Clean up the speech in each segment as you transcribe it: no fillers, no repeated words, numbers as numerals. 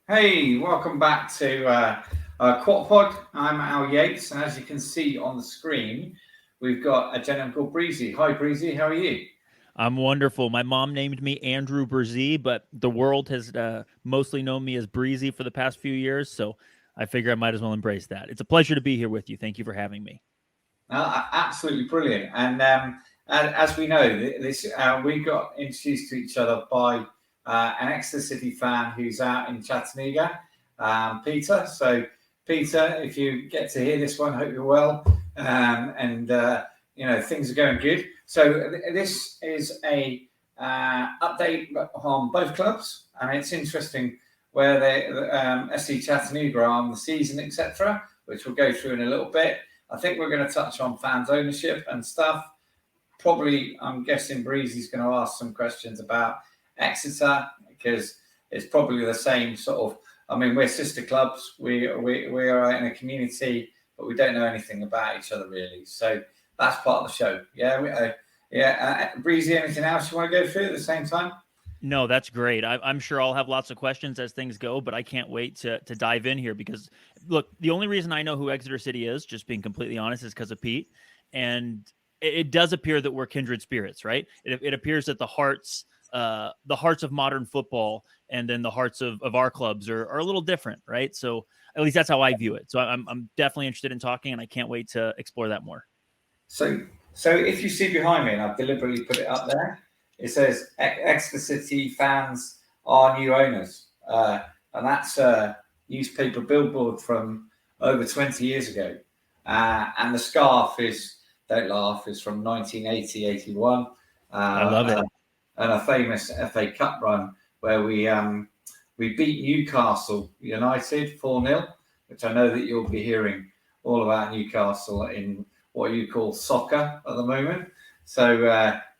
Hey, welcome back to Quad Pod. I'm Al Yates, and as you can see on the screen, we've got a gentleman called Breezy. Hi, Breezy. How are you? I'm wonderful. My mom named me Andrew Breezy, but the world has mostly known me as Breezy for the past few years, so I figure I might as well embrace that. It's a pleasure to be here with you. Thank you for having me. Absolutely brilliant. And as we know, this we got introduced to each other by an Exeter City fan who's out in Chattanooga, Peter. So, Peter, if you get to hear this one, hope you're well, and things are going good. So, this is a update on both clubs, and it's interesting where the SE Chattanooga are on the season, etc., which we'll go through in a little bit. I think we're going to touch on fans' ownership and stuff. Probably, I'm guessing Breezy's going to ask some questions about Exeter because it's probably the same sort of. I mean, we're sister clubs. We are in a community, but we don't know anything about each other really. So that's part of the show. Breezy, anything else you want to go through at the same time? No, that's great. I'm sure I'll have lots of questions as things go, but I can't wait to dive in here because, look, the only reason I know who Exeter City is, just being completely honest, is because of Pete. And it does appear that we're kindred spirits, right? It appears that the hearts of modern football and then the hearts of our clubs are a little different, right? So at least that's how I view it. So I'm definitely interested in talking, and I can't wait to explore that more. So, so if you see behind me, and I've deliberately put it up there, it says Exeter City fans are new owners, and that's a newspaper billboard from over 20 years ago. And the scarf is, don't laugh, is from 1980-81, I love it. and a famous FA Cup run where we beat Newcastle United 4-0, which I know that you'll be hearing all about Newcastle in what you call soccer at the moment. So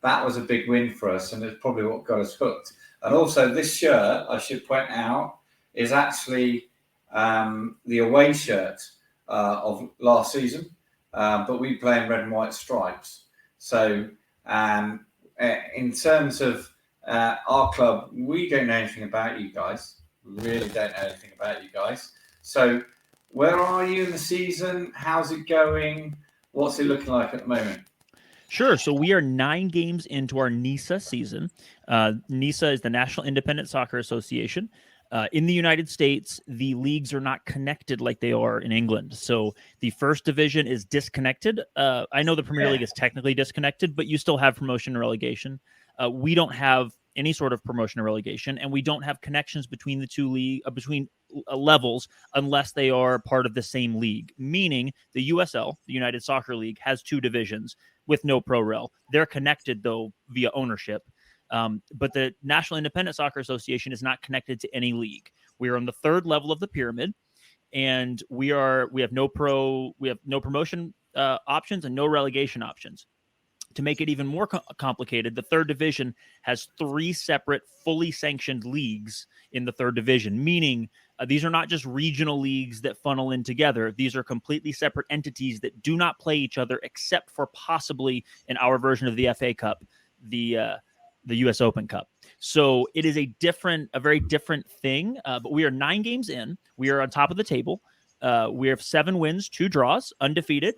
that was a big win for us, and it's probably what got us hooked. And also, this shirt, I should point out, is actually the away shirt of last season, but we play in red and white stripes. So, in terms of our club, we don't know anything about you guys. We really don't know anything about you guys. So, where are you in the season? How's it going? What's it looking like at the moment? Sure. So we are 9 games into our NISA season. NISA is the National Independent Soccer Association. In the United States, the leagues are not connected like they are in England. So the first division is disconnected. I know the Premier League is technically disconnected, but you still have promotion and relegation. We don't have any sort of promotion or relegation, and we don't have connections between the two between levels unless they are part of the same league. Meaning the USL, the United Soccer League, has 2 divisions with no pro rel. They're connected though via ownership. But the National Independent Soccer Association is not connected to any league. We are on the third level of the pyramid, and we have no promotion options and no relegation options. To make it even more complicated, the third division has 3 separate fully sanctioned leagues in the third division, meaning these are not just regional leagues that funnel in together. These are completely separate entities that do not play each other except for possibly in our version of the FA Cup, the U.S. Open Cup. So it is a very different thing, but we are 9 games in. We are on top of the table. We have 7 wins, 2 draws, undefeated.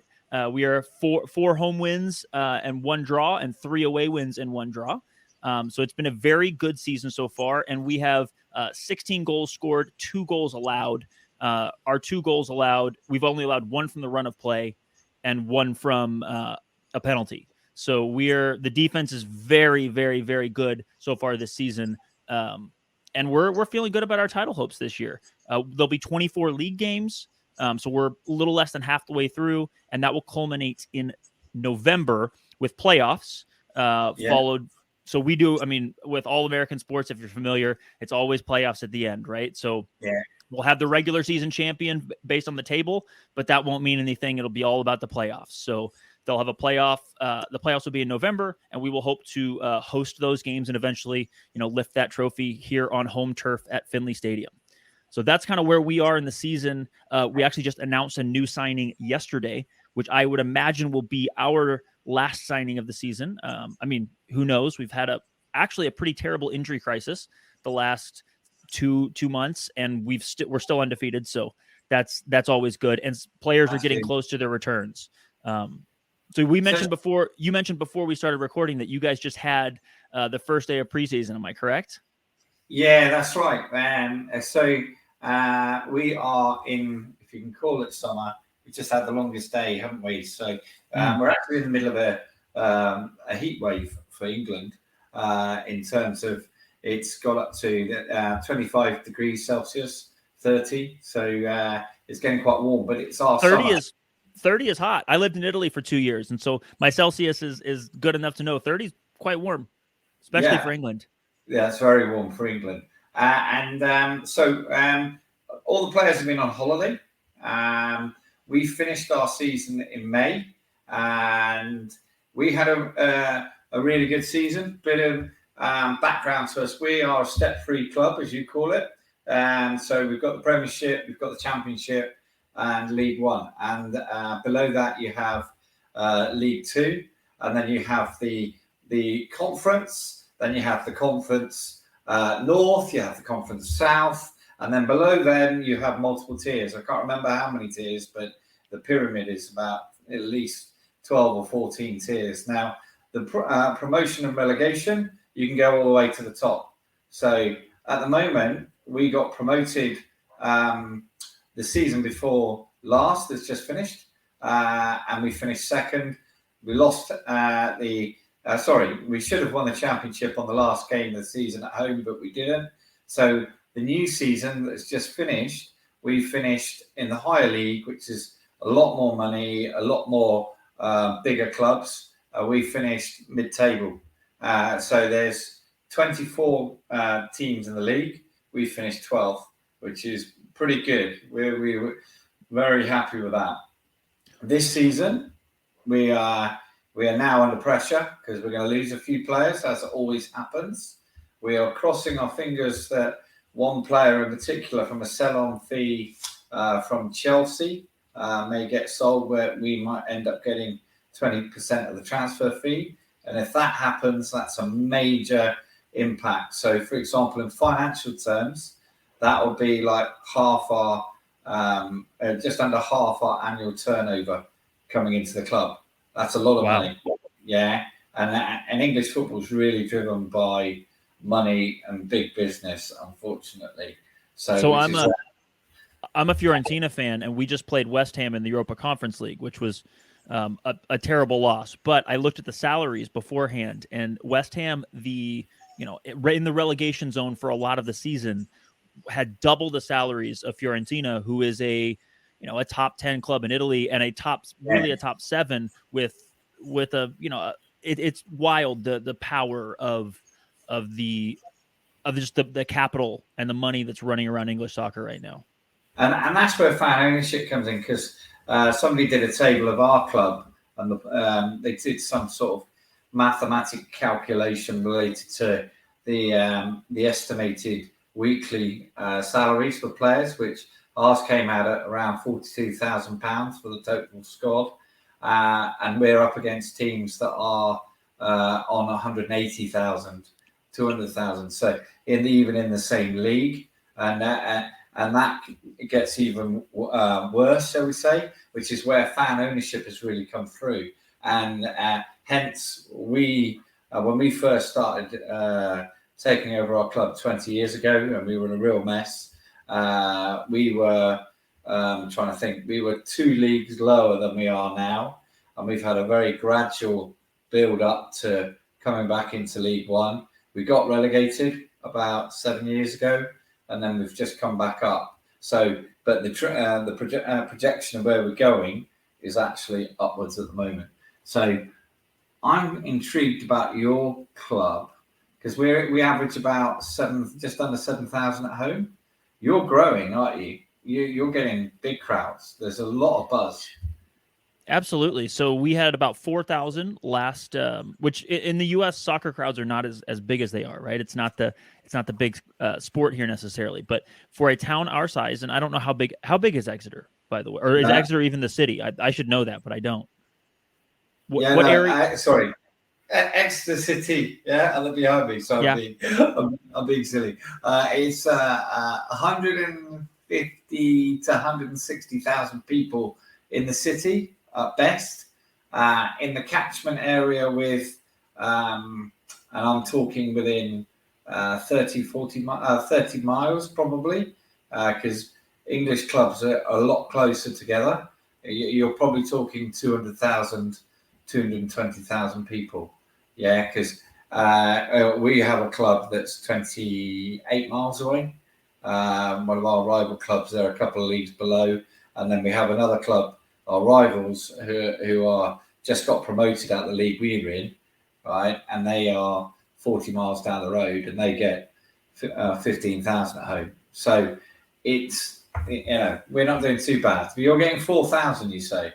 We are four home wins and 1 draw, and 3 away wins and 1 draw. So it's been a very good season so far, and we have 16 goals scored, 2 goals allowed. Our 2 goals allowed, we've only allowed 1 from the run of play and 1 from a penalty. So the defense is very, very, very good so far this season. And we're feeling good about our title hopes this year. There'll be 24 league games. So we're a little less than half the way through, and that will culminate in November with playoffs, followed. So we do, I mean, with all American sports, if you're familiar, it's always playoffs at the end, right? So we'll have the regular season champion based on the table, but that won't mean anything. It'll be all about the playoffs. So they'll have a playoff. The playoffs will be in November, and we will hope to host those games and eventually, lift that trophy here on home turf at Finley Stadium. So that's kind of where we are in the season. We actually just announced a new signing yesterday, which I would imagine will be our last signing of the season. I mean, who knows? We've had actually a pretty terrible injury crisis the last two months, and we're still undefeated. So that's always good. And players are getting close to their returns. So you mentioned before we started recording that you guys just had the first day of preseason. Am I correct? Yeah, that's right. We are in, if you can call it summer, we just had the longest day, haven't we? So we're actually in the middle of a heat wave for England in terms of it's got up to 25 degrees Celsius, 30. So it's getting quite warm, but it's our 30 is hot. I lived in Italy for 2 years, and so my Celsius is good enough to know 30 is quite warm, especially for England. Yeah, it's very warm for England. So all the players have been on holiday. We finished our season in May, and we had a really good season. Bit of background to us. We are a step-free club, as you call it. So we've got the Premiership, we've got the Championship, and League One. And below that, you have League Two, and then you have the Conference. Then you have the Conference North, you have the Conference South, and then below them you have multiple tiers. I can't remember how many tiers, but the pyramid is about at least 12 or 14 tiers. Now, the promotion and relegation, you can go all the way to the top. So at the moment, we got promoted the season before last that's just finished, and we finished second. We lost we should have won the championship on the last game of the season at home, but we didn't. So the new season that's just finished, we finished in the higher league, which is a lot more money, a lot more bigger clubs. We finished mid-table. So there's 24 teams in the league. We finished 12th, which is pretty good. We were very happy with that. This season, we are now under pressure because we're going to lose a few players, as always happens. We are crossing our fingers that one player in particular from a sell-on fee from Chelsea may get sold, where we might end up getting 20% of the transfer fee. And if that happens, that's a major impact. So, for example, in financial terms, that will be like just under half our annual turnover coming into the club. That's a lot of money. Yeah. And English football is really driven by money and big business, unfortunately. So I'm a Fiorentina fan, and we just played West Ham in the Europa Conference League, which was a terrible loss. But I looked at the salaries beforehand, and West Ham, in the relegation zone for a lot of the season, had double the salaries of Fiorentina, who is a top 10 club in Italy and a top 7 with it's wild the power of just the capital and the money that's running around English soccer right now. And that's where fan ownership comes in, because somebody did a table of our club, and they did some sort of mathematical calculation related to the estimated weekly salaries for players, which ours came out at around £42,000 for the total squad, and we're up against teams that are on 180,000, 200,000. So even in the same league, and that gets even worse, shall we say, which is where fan ownership has really come through. And hence, when we first started taking over our club 20 years ago, and we were in a real mess, we were trying to think, we were 2 leagues lower than we are now. And we've had a very gradual build up to coming back into League One. We got relegated about 7 years ago, and then we've just come back up. So, but the projection of where we're going is actually upwards at the moment. So I'm intrigued about your club, because we average about just under 7,000 at home. You're growing, aren't you? You're getting big crowds. There's a lot of buzz. Absolutely. So we had about 4,000 last, which in the U.S. soccer crowds are not as big as they are, right? It's not the big sport here necessarily, but for a town our size, and I don't know how big is Exeter, by the way, or is Exeter even the city? I should know that, but I don't. What area? Sorry. Exeter City, yeah, and they're behind me, so I'm being silly. It's 150 to 160,000 people in the city at best. In the catchment area with, and I'm talking within 30 miles probably, because English clubs are a lot closer together. You're probably talking 200,000, 220,000 people. Yeah, because we have a club that's 28 miles away. One of our rival clubs, they're a couple of leagues below. And then we have another club, our rivals, who are just got promoted out of the league we're in, right? And they are 40 miles down the road, and they get 15,000 at home. So it's, we're not doing too bad. But you're getting 4,000, you say?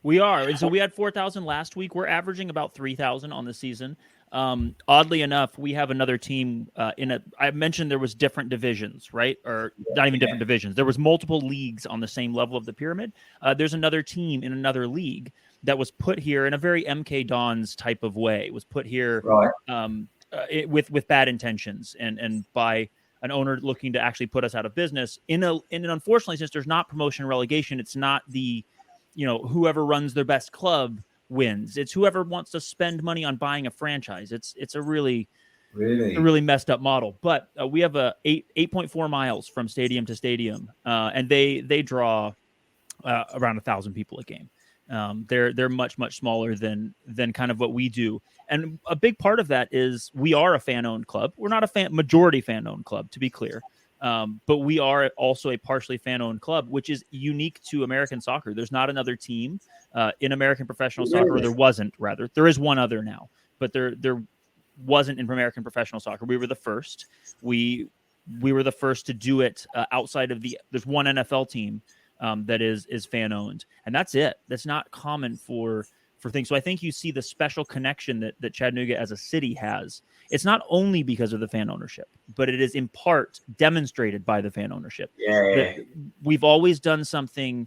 We are. And so we had 4,000 last week. We're averaging about 3,000 on the season. Oddly enough, we have another team I mentioned there was different divisions, right? Or not even different divisions. There was multiple leagues on the same level of the pyramid. There's another team in another league that was put here in a very MK Dons type of way. It was put here with bad intentions and by an owner looking to actually put us out of business. And unfortunately, since there's not promotion relegation, it's not the whoever runs their best club wins. It's whoever wants to spend money on buying a franchise. It's a really messed up model. But we have 8.4 miles from stadium to stadium, and they draw around 1,000 people a game. They're much smaller than kind of what we do. And a big part of that is we are a fan-owned club. We're not a majority fan-owned club, to be clear. But we are also a partially fan-owned club, which is unique to American soccer. There's not another team in American professional soccer, or there wasn't, rather. There is one other now, but there wasn't in American professional soccer. We were the first. We were the first to do it outside of there's one NFL team that is fan-owned, and that's it. That's not common for things. So I think you see the special connection that Chattanooga as a city has. It's not only because of the fan ownership, but it is in part demonstrated by the fan ownership. Yeah. We've always done something.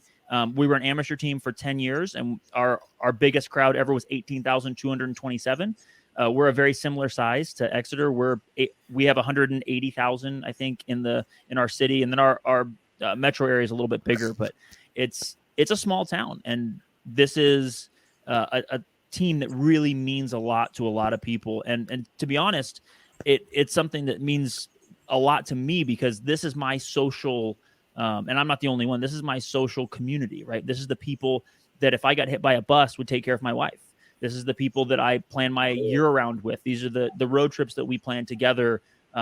We were an amateur team for 10 years, and our biggest crowd ever was 18,227. We're a very similar size to Exeter. We have 180,000, I think, in our city, and then our metro area is a little bit bigger, but it's a small town, and this is a team that really means a lot to a lot of people. And to be honest, it's something that means a lot to me because this is my social, and I'm not the only one. This is my social community, right? This is the people that if I got hit by a bus would take care of my wife. This is the people that I plan my year around with. These are the road trips that we plan together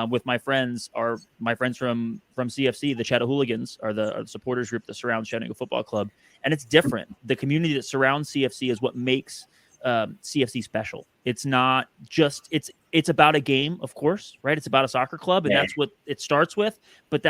with my friends. Are my friends from CFC, the Chatahooligans, are the supporters group that surrounds Chattanooga Football Club. And it's different. The community that surrounds CFC is what makes CFC special. It's not just it's about a game, of course, right? It's about a soccer club, and that's what it starts with. But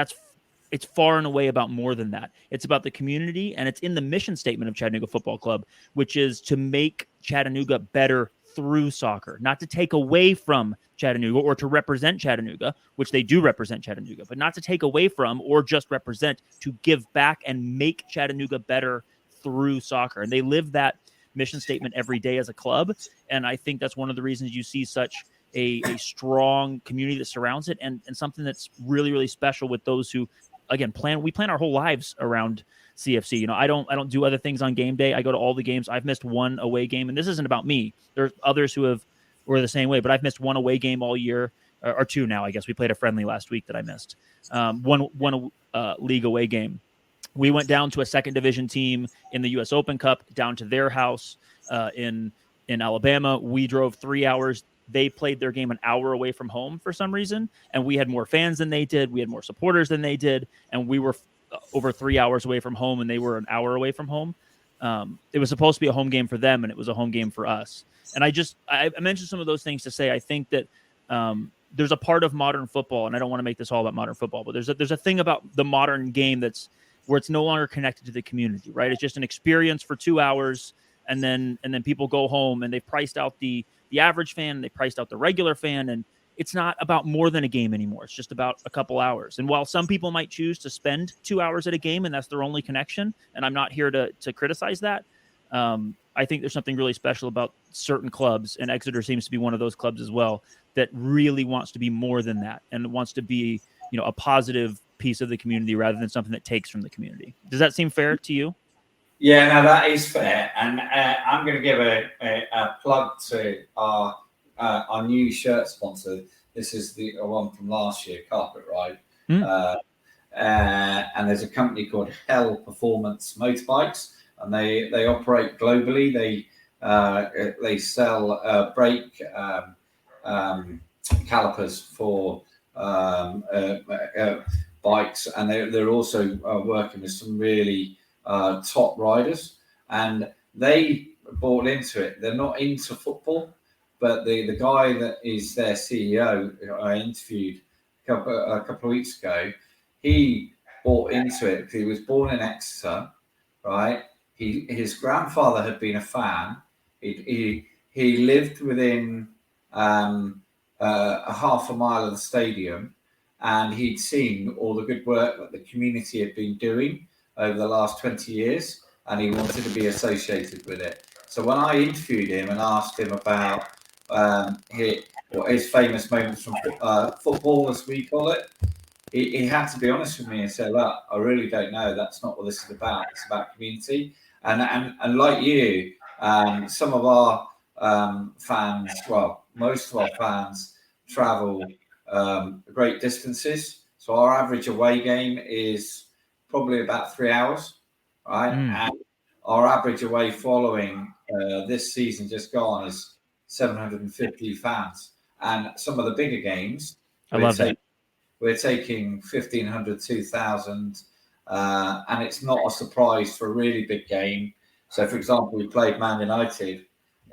it's far and away about more than that. It's about the community, and it's in the mission statement of Chattanooga Football Club, which is to make Chattanooga better through soccer, not to take away from Chattanooga or to represent Chattanooga, which they do represent Chattanooga, but not to take away from or just represent, to give back and make Chattanooga better through soccer. And they live that mission statement every day as a club. And I think that's one of the reasons you see such a strong community that surrounds it, and something that's really, really special with those who, again, we plan our whole lives around CFC. I don't do other things on game day. I go to all the games. I've missed one away game, and this isn't about me. There's others who were the same way, but I've missed one away game all year, or two now. I guess we played a friendly last week that I missed. One league away game. We went down to a second division team in the U.S. Open Cup, down to their house in Alabama. We drove 3 hours. They played their game an hour away from home for some reason, and we had more fans than they did. We had more supporters than they did, and we were over 3 hours away from home, and they were an hour away from home. It was supposed to be a home game for them, and it was a home game for us. And I mentioned some of those things to say I think that there's a part of modern football, and I don't want to make this all about modern football, but there's a thing about the modern game that's where it's no longer connected to the community, right? It's just an experience for 2 hours, and then people go home, and they've priced out the average fan, they priced out the regular fan, and it's not about more than a game anymore. It's just about a couple hours. And while some people might choose to spend 2 hours at a game and that's their only connection, and I'm not here to criticize that, I think there's something really special about certain clubs, and Exeter seems to be one of those clubs as well, that really wants to be more than that and wants to be, a positive piece of the community rather than something that takes from the community. Does that seem fair to you? Yeah, no, that is fair. And I'm going to give a plug to our new shirt sponsor. This is the one from last year, Carpet Ride. And there's a company called Hell Performance Motorbikes, and they operate globally. They sell brake calipers for bikes, and they're also working with some really top riders, and they bought into it. They're not into football, but the guy that is their CEO, I interviewed a couple of weeks ago, he bought into it because he was born in Exeter, right? His grandfather had been a fan. He lived within a half a mile of the stadium, and he'd seen all the good work that the community had been doing over the last 20 years, and he wanted to be associated with it. So when I interviewed him and asked him about his famous moments from football, as we call it, he had to be honest with me and say, look, I really don't know. That's not what this is about. It's about community. And like you, some of our fans, well, most of our fans travel great distances. So our average away game is probably about 3 hours, right? And our average away following this season just gone is 750 fans. And some of the bigger games, I love that. We're taking 1,500, 2,000, and it's not a surprise for a really big game. So, for example, we played Man United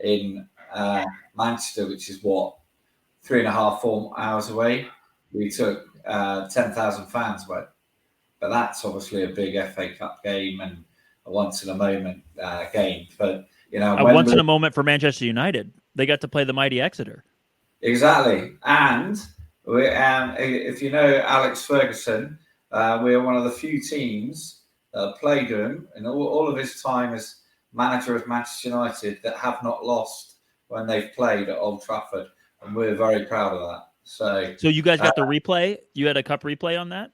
in Manchester, which is 3.5, 4 hours away. We took 10,000 fans away. But that's obviously a big FA Cup game and a once in a moment game. But a once in a moment for Manchester United. They got to play the mighty Exeter. Exactly, and if you know Alex Ferguson, we're one of the few teams that played him in all of his time as manager of Manchester United that have not lost when they've played at Old Trafford, and we're very proud of that. So you guys got the replay? You had a cup replay on that?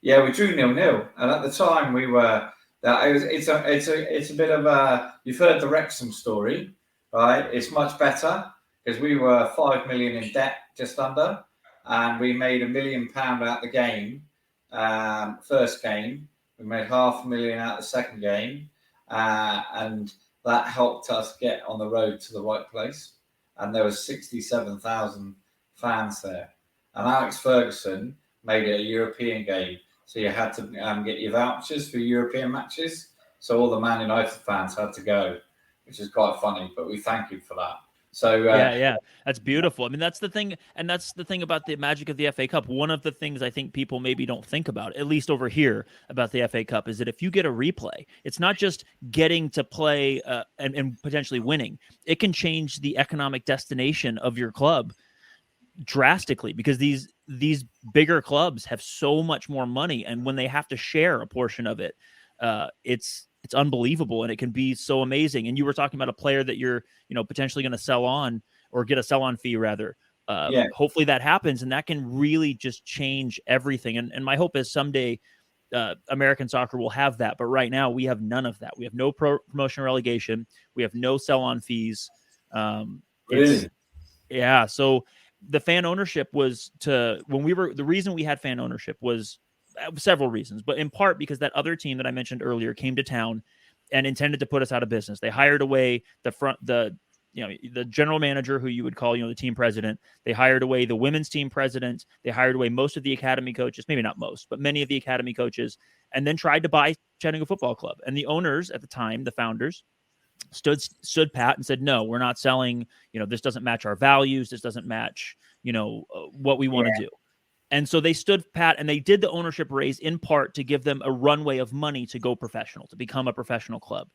Yeah, we drew 0-0, and at the time we were. It's a bit of a. You've heard the Wrexham story, right? It's much better because we were 5 million in debt, just under, and we made £1 million out the game. First game, we made $500,000 out the second game, and that helped us get on the road to the right place. And there was 67,000 fans there, and Alex Ferguson made it a European game. So you had to get your vouchers for European matches. So all the Man United fans had to go, which is quite funny, but we thank you for that. So yeah, that's beautiful. I mean, that's the thing, and that's the thing about the magic of the FA Cup. One of the things I think people maybe don't think about, at least over here, about the FA Cup, is that if you get a replay, it's not just getting to play and potentially winning. It can change the economic destination of your club drastically, because these bigger clubs have so much more money, and when they have to share a portion of it, it's unbelievable, and it can be so amazing. And you were talking about a player that you're potentially going to sell on, or get a sell-on fee rather. Hopefully that happens, and that can really just change everything. And my hope is someday American soccer will have that, but right now we have none of that. We have no promotion relegation. We have no sell-on fees. Really? Yeah. So the fan ownership was the reason we had fan ownership was several reasons, but in part because that other team that I mentioned earlier came to town and intended to put us out of business. They hired away the general manager, who you would call, the team president. They hired away the women's team president. They hired away most of the academy coaches, maybe not most, but many of the academy coaches, and then tried to buy Chattanooga Football Club. And the owners at the time, the founders, stood pat and said, no, we're not selling. This doesn't match our values. This doesn't match, what we want to do. And so they stood pat, and they did the ownership raise in part to give them a runway of money to go professional, to become a professional club.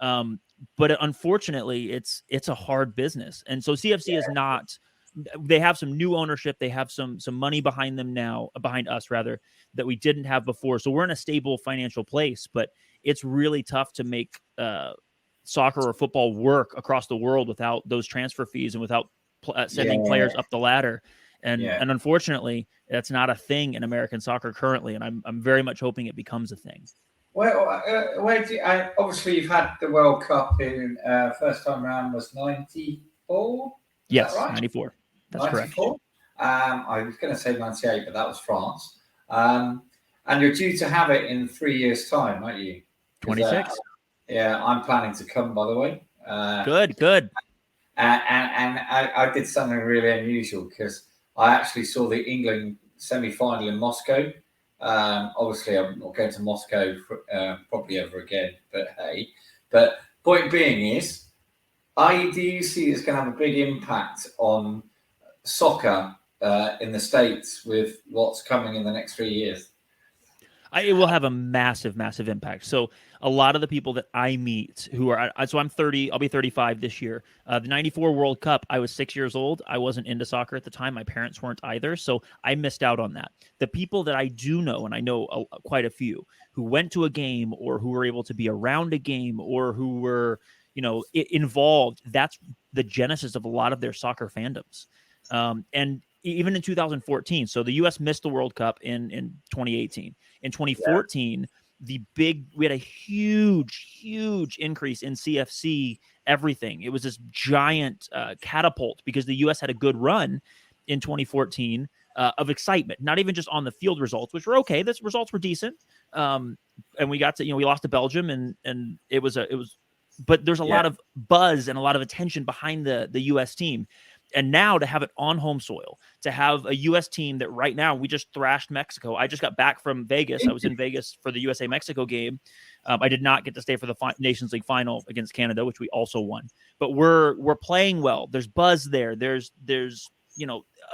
But unfortunately, it's a hard business. And so CFC is not. They have some new ownership. They have some money behind them now, behind us rather, that we didn't have before. So we're in a stable financial place, but it's really tough to make soccer or football work across the world without those transfer fees and without sending players up the ladder. And unfortunately, that's not a thing in American soccer currently. And I'm very much hoping it becomes a thing. Well, obviously you've had the World Cup in first time around was 94. Yes, right? 94. That's 94? correct. I was going to say 98, but that was France. And you're due to have it in 3 years' time, aren't you? 26. I'm planning to come, by the way. Good. And I did something really unusual because I actually saw the England semi-final in Moscow. Obviously, I'm not going to Moscow probably ever again, but hey. But point being is, do you see it's going to have a big impact on soccer in the States with what's coming in the next 3 years? It will have a massive impact. So a lot of the people that I meet who are, so I'm 30, I'll be 35 this year. The 94 World Cup, I was 6 years old. I wasn't into soccer at the time. My parents weren't either. So I missed out on that. The people that I do know, and I know quite a few, who went to a game or who were able to be around a game or who were, involved, that's the genesis of a lot of their soccer fandoms. And even in 2014, so the U.S. missed the World Cup in 2018. In 2014, we had a huge increase in CFC everything. It was this giant catapult because the U.S. had a good run in 2014 of excitement, not even just on the field results, which were okay. The results were decent, and we got to we lost to Belgium, and it was but there's a lot of buzz and a lot of attention behind the U.S. team. And now to have it on home soil, to have a U.S. team that right now we just thrashed Mexico. I just got back from Vegas. I was in Vegas for the USA-Mexico game. I did not get to stay for the Nations League final against Canada, which we also won. But we're playing well. There's buzz there. There's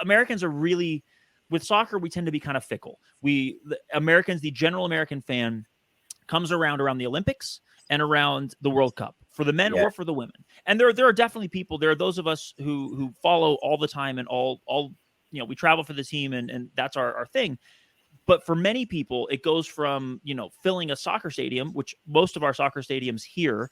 Americans are really, with soccer, we tend to be kind of fickle. The general American fan comes around the Olympics and around the World Cup for the men or for the women. And there are definitely people, there are those of us who follow all the time and all we travel for the team and that's our thing. But for many people, it goes from, filling a soccer stadium, which most of our soccer stadiums here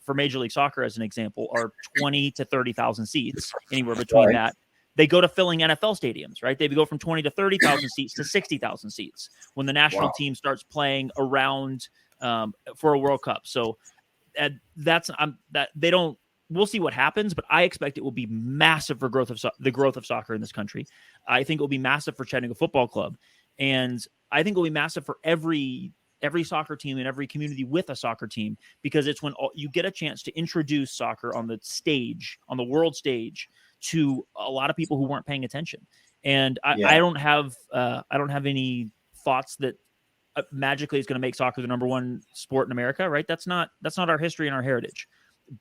for Major League Soccer, as an example, are 20 to 30,000 seats, anywhere between that. They go to filling NFL stadiums, right? They go from 20 to 30,000 seats to 60,000 seats when the national team starts playing around for a World Cup. So we'll see what happens, but I expect it will be massive for the growth of soccer in this country. I think it will be massive for Chattanooga Football Club. And I think it will be massive for every soccer team in every community with a soccer team, because it's when you get a chance to introduce soccer on the stage, on the world stage, to a lot of people who weren't paying attention. And I don't have any thoughts that magically is going to make soccer the number one sport in America, right? That's not our history and our heritage,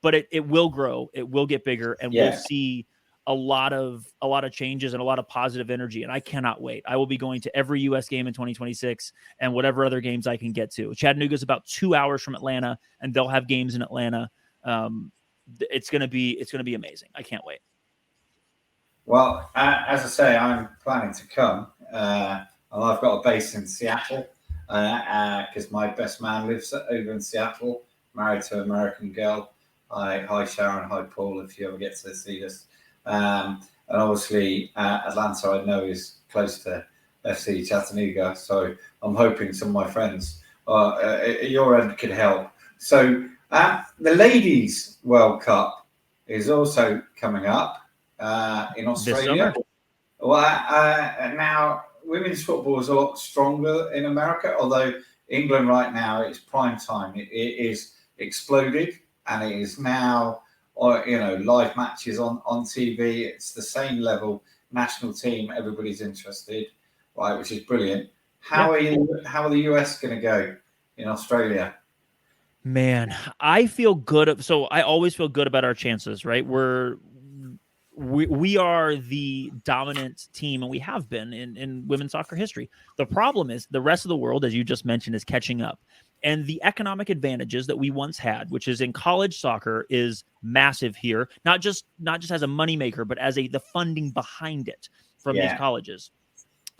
but it will grow, it will get bigger, and we'll see a lot of changes and a lot of positive energy. And I cannot wait. I will be going to every U.S. game in 2026 and whatever other games I can get to. Chattanooga is about 2 hours from Atlanta, and they'll have games in Atlanta. It's going to be amazing. I can't wait. Well, as I say, I'm planning to come. And I've got a base in Seattle because my best man lives over in Seattle, married to an American girl. Hi Sharon, hi Paul, if you ever get to see this. And obviously Atlanta, I know, is close to FC Chattanooga, so I'm hoping some of my friends at your end could help. So the Ladies World Cup is also coming up in Australia. Well, now women's football is a lot stronger in America, although England right now, it's prime time. It is exploded, and it is now live matches on TV. It's the same level, national team, everybody's interested, right, which is brilliant. How are the US going to go in Australia? Man, I feel good. So I always feel good about our chances, right? We are the dominant team, and we have been in women's soccer history. The problem is the rest of the world, as you just mentioned, is catching up. And the economic advantages that we once had, which is in college soccer, is massive here. Not just as a moneymaker, but as the funding behind it from these colleges.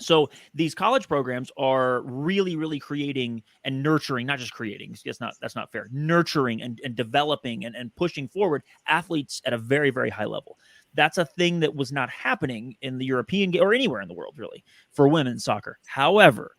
So these college programs are really, really creating and nurturing, not just creating, that's not fair, nurturing and developing and pushing forward athletes at a very, very high level. That's a thing that was not happening in the European game or anywhere in the world, really, for women's soccer. However,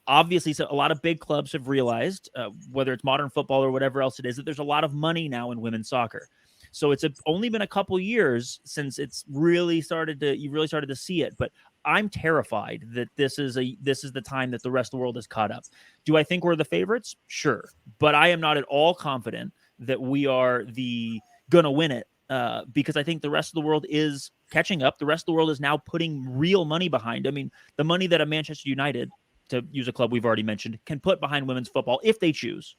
obviously, so a lot of big clubs have realized, whether it's modern football or whatever else it is, that there's a lot of money now in women's soccer. So it's only been a couple years since you really started to see it. But I'm terrified that this is the time that the rest of the world is caught up. Do I think we're the favorites? Sure. But I am not at all confident that we are gonna win it, because I think the rest of the world is catching up. The rest of the world is now putting real money behind. I mean, the money that a Manchester United, to use a club we've already mentioned, can put behind women's football if they choose.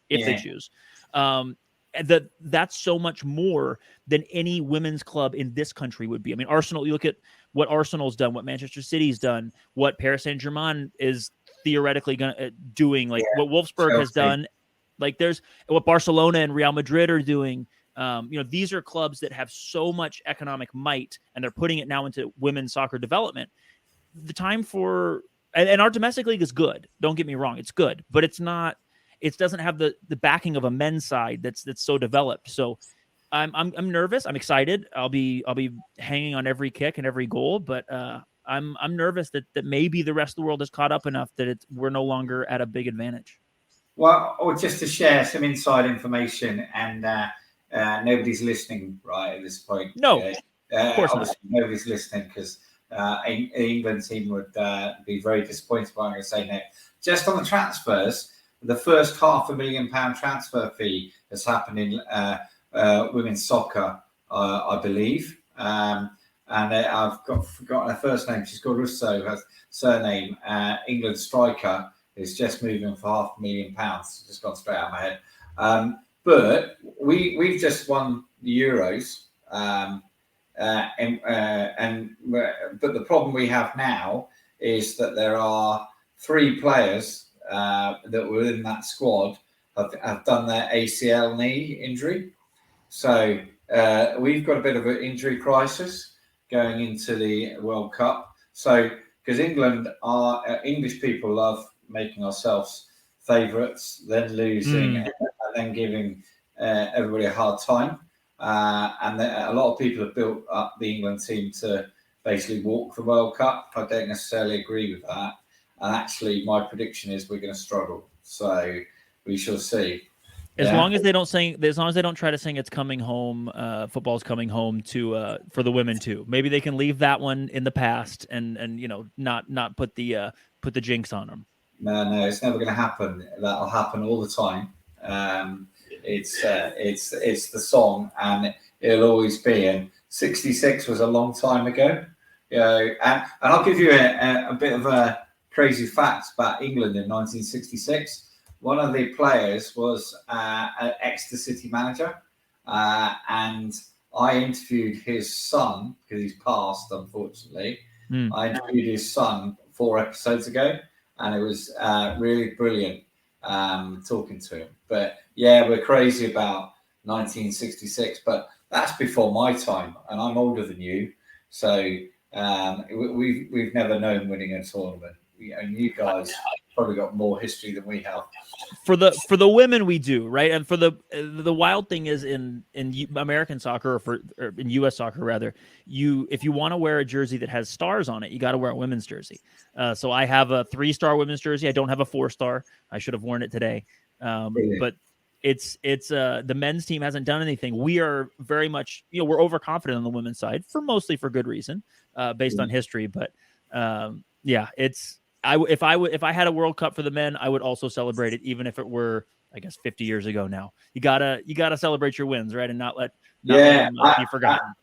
That's so much more than any women's club in this country would be. I mean, Arsenal, you look at what Arsenal's done, what Manchester City's done, what Paris Saint-Germain is theoretically doing, like what Wolfsburg has done. Like there's what Barcelona and Real Madrid are doing. These are clubs that have so much economic might, and they're putting it now into women's soccer development. The time for and our domestic league is good. Don't get me wrong, it's good, but it's not. It doesn't have the backing of a men's side that's so developed. So I'm nervous. I'm excited. I'll be hanging on every kick and every goal, but I'm nervous that maybe the rest of the world is caught up enough that we're no longer at a big advantage. Well, or just to share some inside information, and nobody's listening right at this point. No, of course not. Nobody's listening because the England team would be very disappointed by what I'm going to say now. Just on the transfers, the first £500,000 transfer fee has happened in women's soccer, I believe. And I've forgotten her first name. She's called Russo. Her surname, England striker, is just moving for £500,000. Just gone straight out of my head. But we've just won the Euros. But the problem we have now is that there are 3 players that were in that squad have done their ACL knee injury. So we've got a bit of an injury crisis going into the World Cup. So because English people love making ourselves favourites, then losing, and then giving everybody a hard time. And a lot of people have built up the England team to basically walk the World Cup. I don't necessarily agree with that. And actually, my prediction is we're going to struggle. So we shall see. As long as they don't try to sing "It's Coming Home," football's coming home for the women too. Maybe they can leave that one in the past and not put the jinx on them. No, it's never going to happen. That'll happen all the time. It's the song, and it'll always be. And 66 was a long time ago. And I'll give you a bit of a crazy fact about England in 1966. One of the players was an Exeter City manager, and I interviewed his son because he's passed, unfortunately. I interviewed his son 4 episodes ago, and it was really brilliant talking to him. But yeah, we're crazy about 1966, but that's before my time, and I'm older than you, so we've never known winning a tournament. And you guys probably got more history than we have. For the women, we do, right? And for the wild thing is in American soccer, or in U.S. soccer rather, if you want to wear a jersey that has stars on it, you got to wear a women's jersey. So I have a 3-star women's jersey. I don't have a 4-star. I should have worn it today. But it's the men's team hasn't done anything. We are very much, we're overconfident on the women's side mostly for good reason, based on history. But if I had a World Cup for the men, I would also celebrate it, even if it were, I guess, 50 years ago now. You gotta celebrate your wins, right, and not let them be forgotten.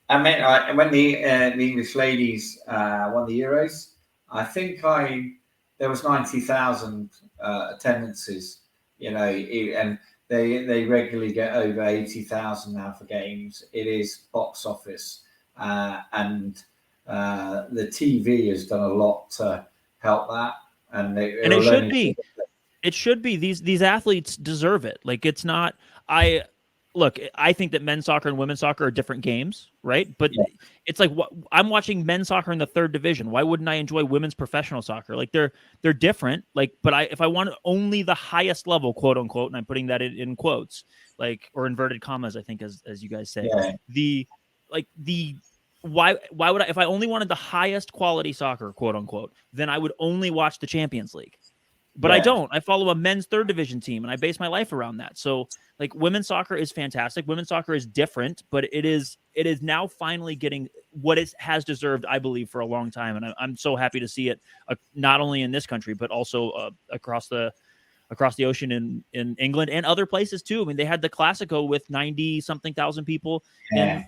I mean, when the English ladies won the Euros, I think there was 90,000 attendances, and they regularly get over 80,000 now for games. It is box office, and the TV has done a lot to help that, and it should be. It should be. These athletes deserve it. Like, it's not. look, I think that men's soccer and women's soccer are different games, right? But it's like I'm watching men's soccer in the third division. Why wouldn't I enjoy women's professional soccer? Like they're different. Like, but if I want only the highest level, quote unquote, and I'm putting that in quotes, like, or inverted commas, I think, as you guys say, why would I, if I only wanted the highest quality soccer, quote unquote, then I would only watch the Champions League. But I don't. I follow a men's third division team, and I base my life around that. So, like, women's soccer is fantastic. Women's soccer is different, but it is now finally getting what it has deserved, I believe, for a long time. And I'm so happy to see it, not only in this country, but also across the ocean in England and other places too. I mean, they had the Clasico with 90-something thousand people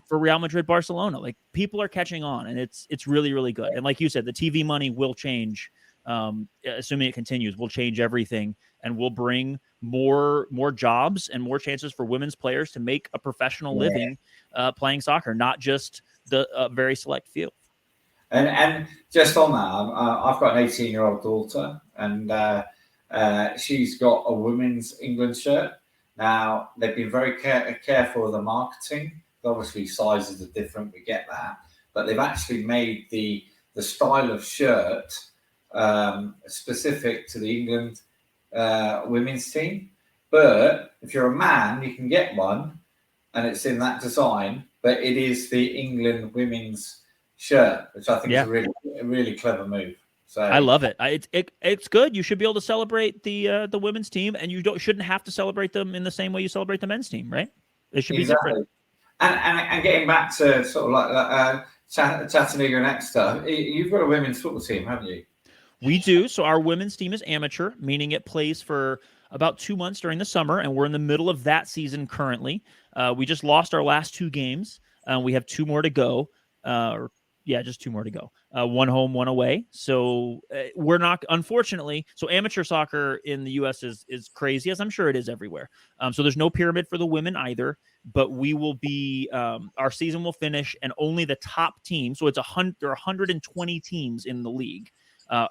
for Real Madrid, Barcelona. Like, people are catching on, and it's really, really good. And like you said, the TV money will change. Assuming it continues, will change everything and will bring more jobs and more chances for women's players to make a professional living playing soccer, not just the very select few. And just on that, I've got an 18-year-old daughter, and she's got a women's England shirt. Now, they've been very careful with the marketing. Obviously, sizes are different, we get that. But they've actually made the style of shirt specific to the England women's team. But if you're a man, you can get one, and it's in that design, but it is the England women's shirt, which I think is a really clever move. So I love it. It's good. You should be able to celebrate the women's team, and you shouldn't have to celebrate them in the same way you celebrate the men's team, right? It should be different. And getting back to sort of like Chattanooga and Exeter, you've got a women's football team, haven't you? We do. So our women's team is amateur, meaning it plays for about 2 months during the summer, and we're in the middle of that season currently. We just lost our last 2 games. We have 2 more to go. Just 2 more to go. 1 home, 1 away. So we're not, unfortunately. So amateur soccer in the U.S. is crazy, as I'm sure it is everywhere. So there's no pyramid for the women either. But we will be. Our season will finish, and only the top team. So there are 120 teams in the league.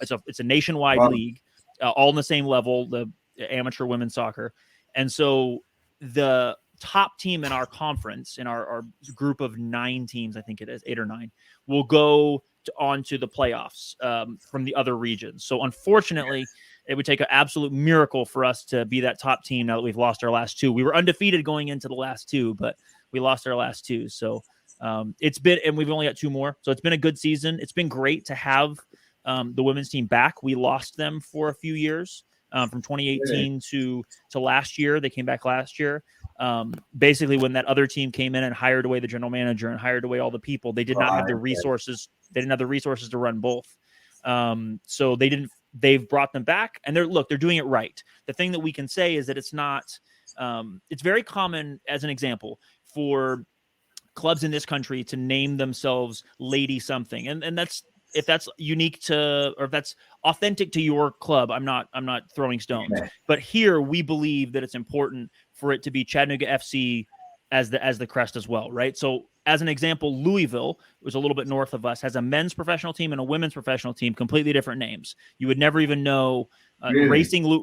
It's a nationwide league, all in the same level, the amateur women's soccer. And so the top team in our conference, in our group of 9 teams, I think it is 8 or 9, will go on to the playoffs from the other regions. So unfortunately, it would take an absolute miracle for us to be that top team now that we've lost our last 2. We were undefeated going into the last 2, but we lost our last 2. So it's been, and we've only got 2 more. So it's been a good season. It's been great to have the women's team back. We lost them for a few years, from 2018 to last year. They came back last year. Basically, when that other team came in and hired away the general manager and hired away all the people, they did not have the resources. They didn't have the resources to run both. So they've brought them back, and they're doing it right. The thing that we can say is that it's not. It's very common, as an example, for clubs in this country to name themselves Lady Something, and that's. If that's unique to, or if that's authentic to your club, I'm not throwing stones. Yeah. But here we believe that it's important for it to be Chattanooga FC as the crest as well, right? So as an example, Louisville, was a little bit north of us, has a men's professional team and a women's professional team, completely different names. You would never even know really?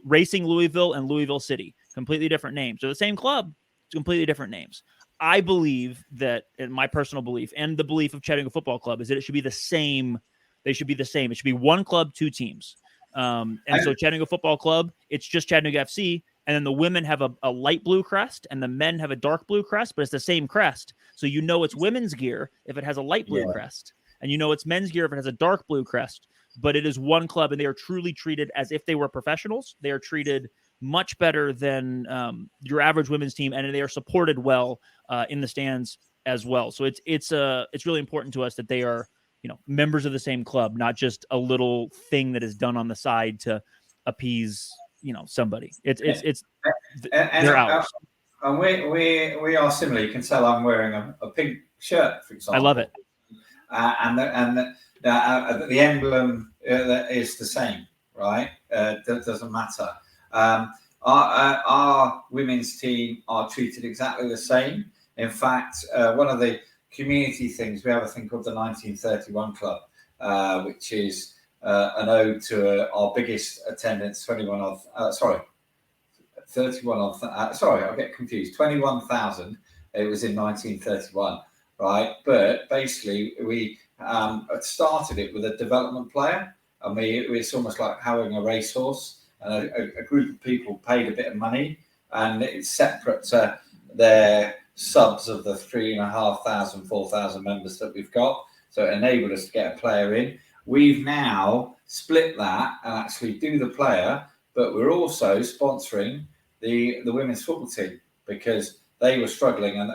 Racing Louisville and Louisville City, completely different names. They're the same club, completely different names. I believe that, in my personal belief, and the belief of Chattanooga Football Club, is that it should be the same. They should be the same. It should be 1 club, 2 teams. So Chattanooga Football Club, it's just Chattanooga FC. And then the women have a light blue crest and the men have a dark blue crest, but it's the same crest. So you know it's women's gear if it has a light blue crest. And you know it's men's gear if it has a dark blue crest. But it is 1 club, and they are truly treated as if they were professionals. They are treated much better than your average women's team, and they are supported well in the stands as well. So it's really important to us that they are, members of the same club, not just a little thing that is done on the side to appease, somebody. They're ours. And we are similar. You can tell I'm wearing a pink shirt, for example. I love it. And the emblem is the same, right? Doesn't matter. Our women's team are treated exactly the same. In fact, one of the community things, we have a thing called the 1931 Club, which is an ode to our biggest attendance, 31 on, sorry, I get confused. 21,000. It was in 1931, right? But basically, we started it with a development player, and it's almost like having a racehorse, and a group of people paid a bit of money, and it's separate to their subs of the 3,500, 4,000 members that we've got. So it enabled us to get a player in. We've now split that and actually do the player, but we're also sponsoring the women's football team because they were struggling, and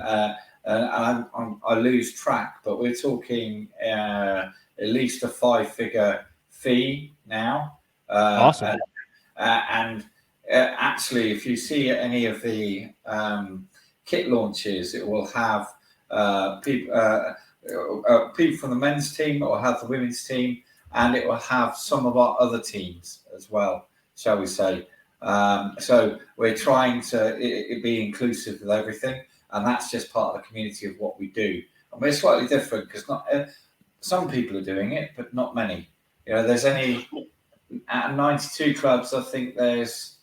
I lose track, but we're talking at least a 5-figure fee now. Awesome. And actually, if you see any of the kit launches, it will have people from the men's team, it will have the women's team, and it will have some of our other teams as well, shall we say. So we're trying to be inclusive with everything, and that's just part of the community of what we do. And we're slightly different because not some people are doing it, but not many. There's only at 92 clubs, I think there's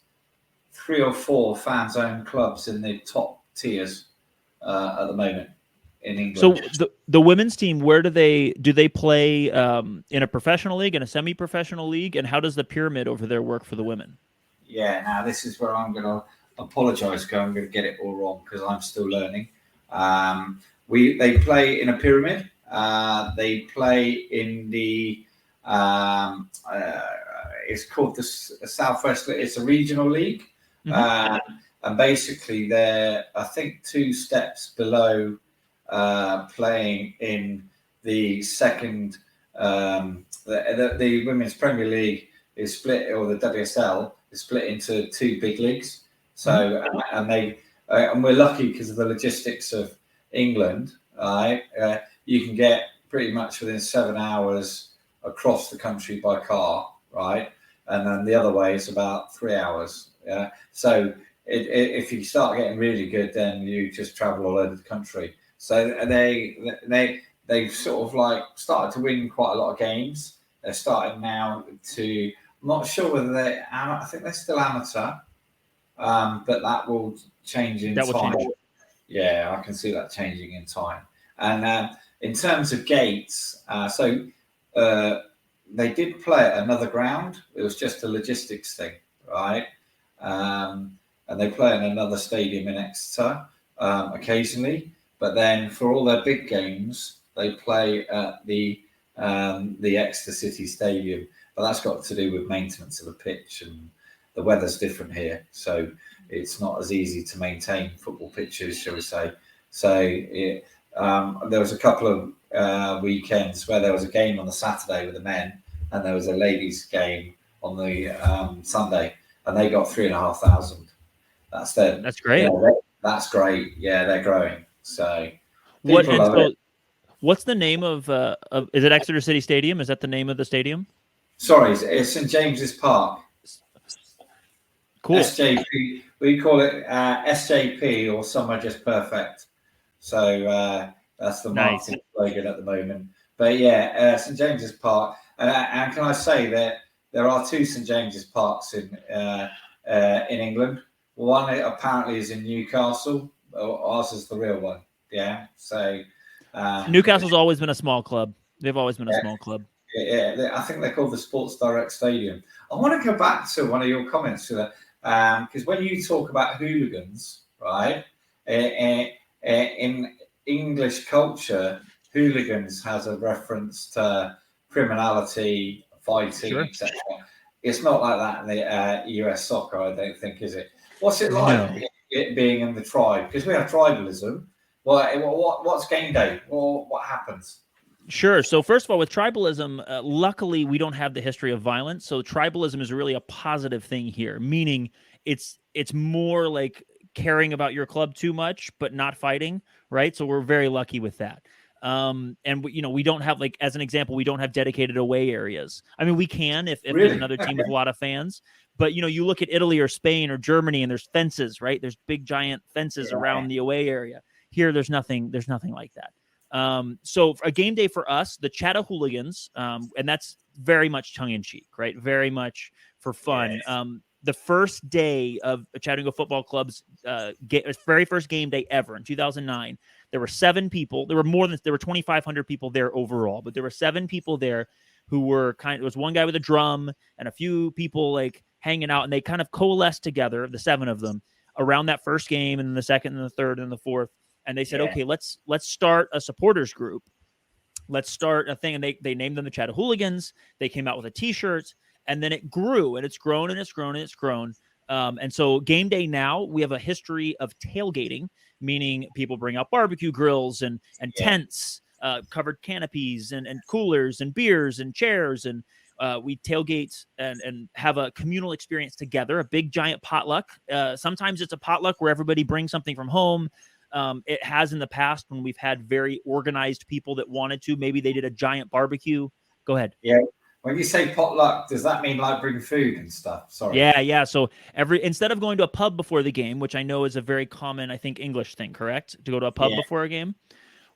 3 or 4 fans-owned clubs in the top tiers at the moment in England. So the women's team, where do they play in a professional league, in a semi-professional league, and how does the pyramid over there work for the women? Yeah, now this is where I'm going to apologise because I'm going to get it all wrong because I'm still learning. They play in a pyramid. They play in the it's called the Southwest. It's a regional league, and basically they're I think 2 steps below playing in the second. The Women's Premier League is split, or the WSL is split into 2 big leagues. So and we're lucky because of the logistics of England. Right, you can get pretty much within 7 hours across the country by car, right? And then the other way is about 3 hours. Yeah. So if you start getting really good, then you just travel all over the country. So they've sort of like started to win quite a lot of games. They're starting now to. I'm not sure whether I think they're still amateur, but that will change in time. Yeah, I can see that changing in time. And in terms of gates, they did play at another ground. It was just a logistics thing, right? And they play in another stadium in Exeter occasionally. But then for all their big games, they play at the Exeter City Stadium. But that's got to do with maintenance of the pitch, and the weather's different here. So it's not as easy to maintain football pitches, shall we say. So there was a couple of weekends where there was a game on the Saturday with the men, and there was a ladies' game on the Sunday, and they got 3,500. That's great. Yeah, that's great. Yeah, they're growing. So what's the name of is it Exeter City Stadium? Is that the name of the stadium? Sorry, it's St James's Park. Cool. SJP. We call it SJP, or Somewhere Just Perfect. So that's the marketing slogan at the moment. But yeah, St James's Park. And can I say that there are 2 St James's Parks in England? One apparently is in Newcastle. Ours is the real one. Yeah. So Newcastle's always been a small club. They've always been a small club. Yeah, I think they're called the Sports Direct Stadium. I want to go back to one of your comments to that, because when you talk about hooligans, right, in English culture, hooligans has a reference to criminality, fighting, etc. It's not like that in the US soccer, I don't think, is it? What's it like it being in the tribe? Because we have tribalism. What's game day? Or what happens? Sure. So first of all, with tribalism, luckily we don't have the history of violence. So tribalism is really a positive thing here, meaning it's more like caring about your club too much, but not fighting, right? So we're very lucky with that. And we don't have, like, as an example, we don't have dedicated away areas. I mean, we can if there's another team with a lot of fans, but you look at Italy or Spain or Germany, and there's fences, right? There's big giant fences around the away area. Here, there's nothing like that. So a game day for us, the Chattahooligans, and that's very much tongue in cheek, right? Very much for fun. the first day of Chattanooga Football Club's very first game day ever in 2009. There were 7 people. There were 2,500 people there overall, but there were 7 people there who were there was one guy with a drum and a few people like hanging out, and they kind of coalesced together, the 7 of them, around that first game, and then the second and the third and the fourth. And they said, okay, let's start a supporters group. Let's start a thing. And they named them the Chattahooligans. They came out with a t-shirt, and then it grew, and it's grown and it's grown and it's grown. And so game day now, we have a history of tailgating, meaning people bring out barbecue grills and tents, covered canopies and coolers and beers and chairs. And we tailgate and have a communal experience together, a big giant potluck. Sometimes it's a potluck where everybody brings something from home. It has in the past when we've had very organized people that wanted to. Maybe they did a giant barbecue. Go ahead. Yeah. When you say potluck, does that mean like bring food and stuff? Sorry. Yeah. So instead of going to a pub before the game, which I know is a very common, I think, English thing, correct? To go to a pub before a game.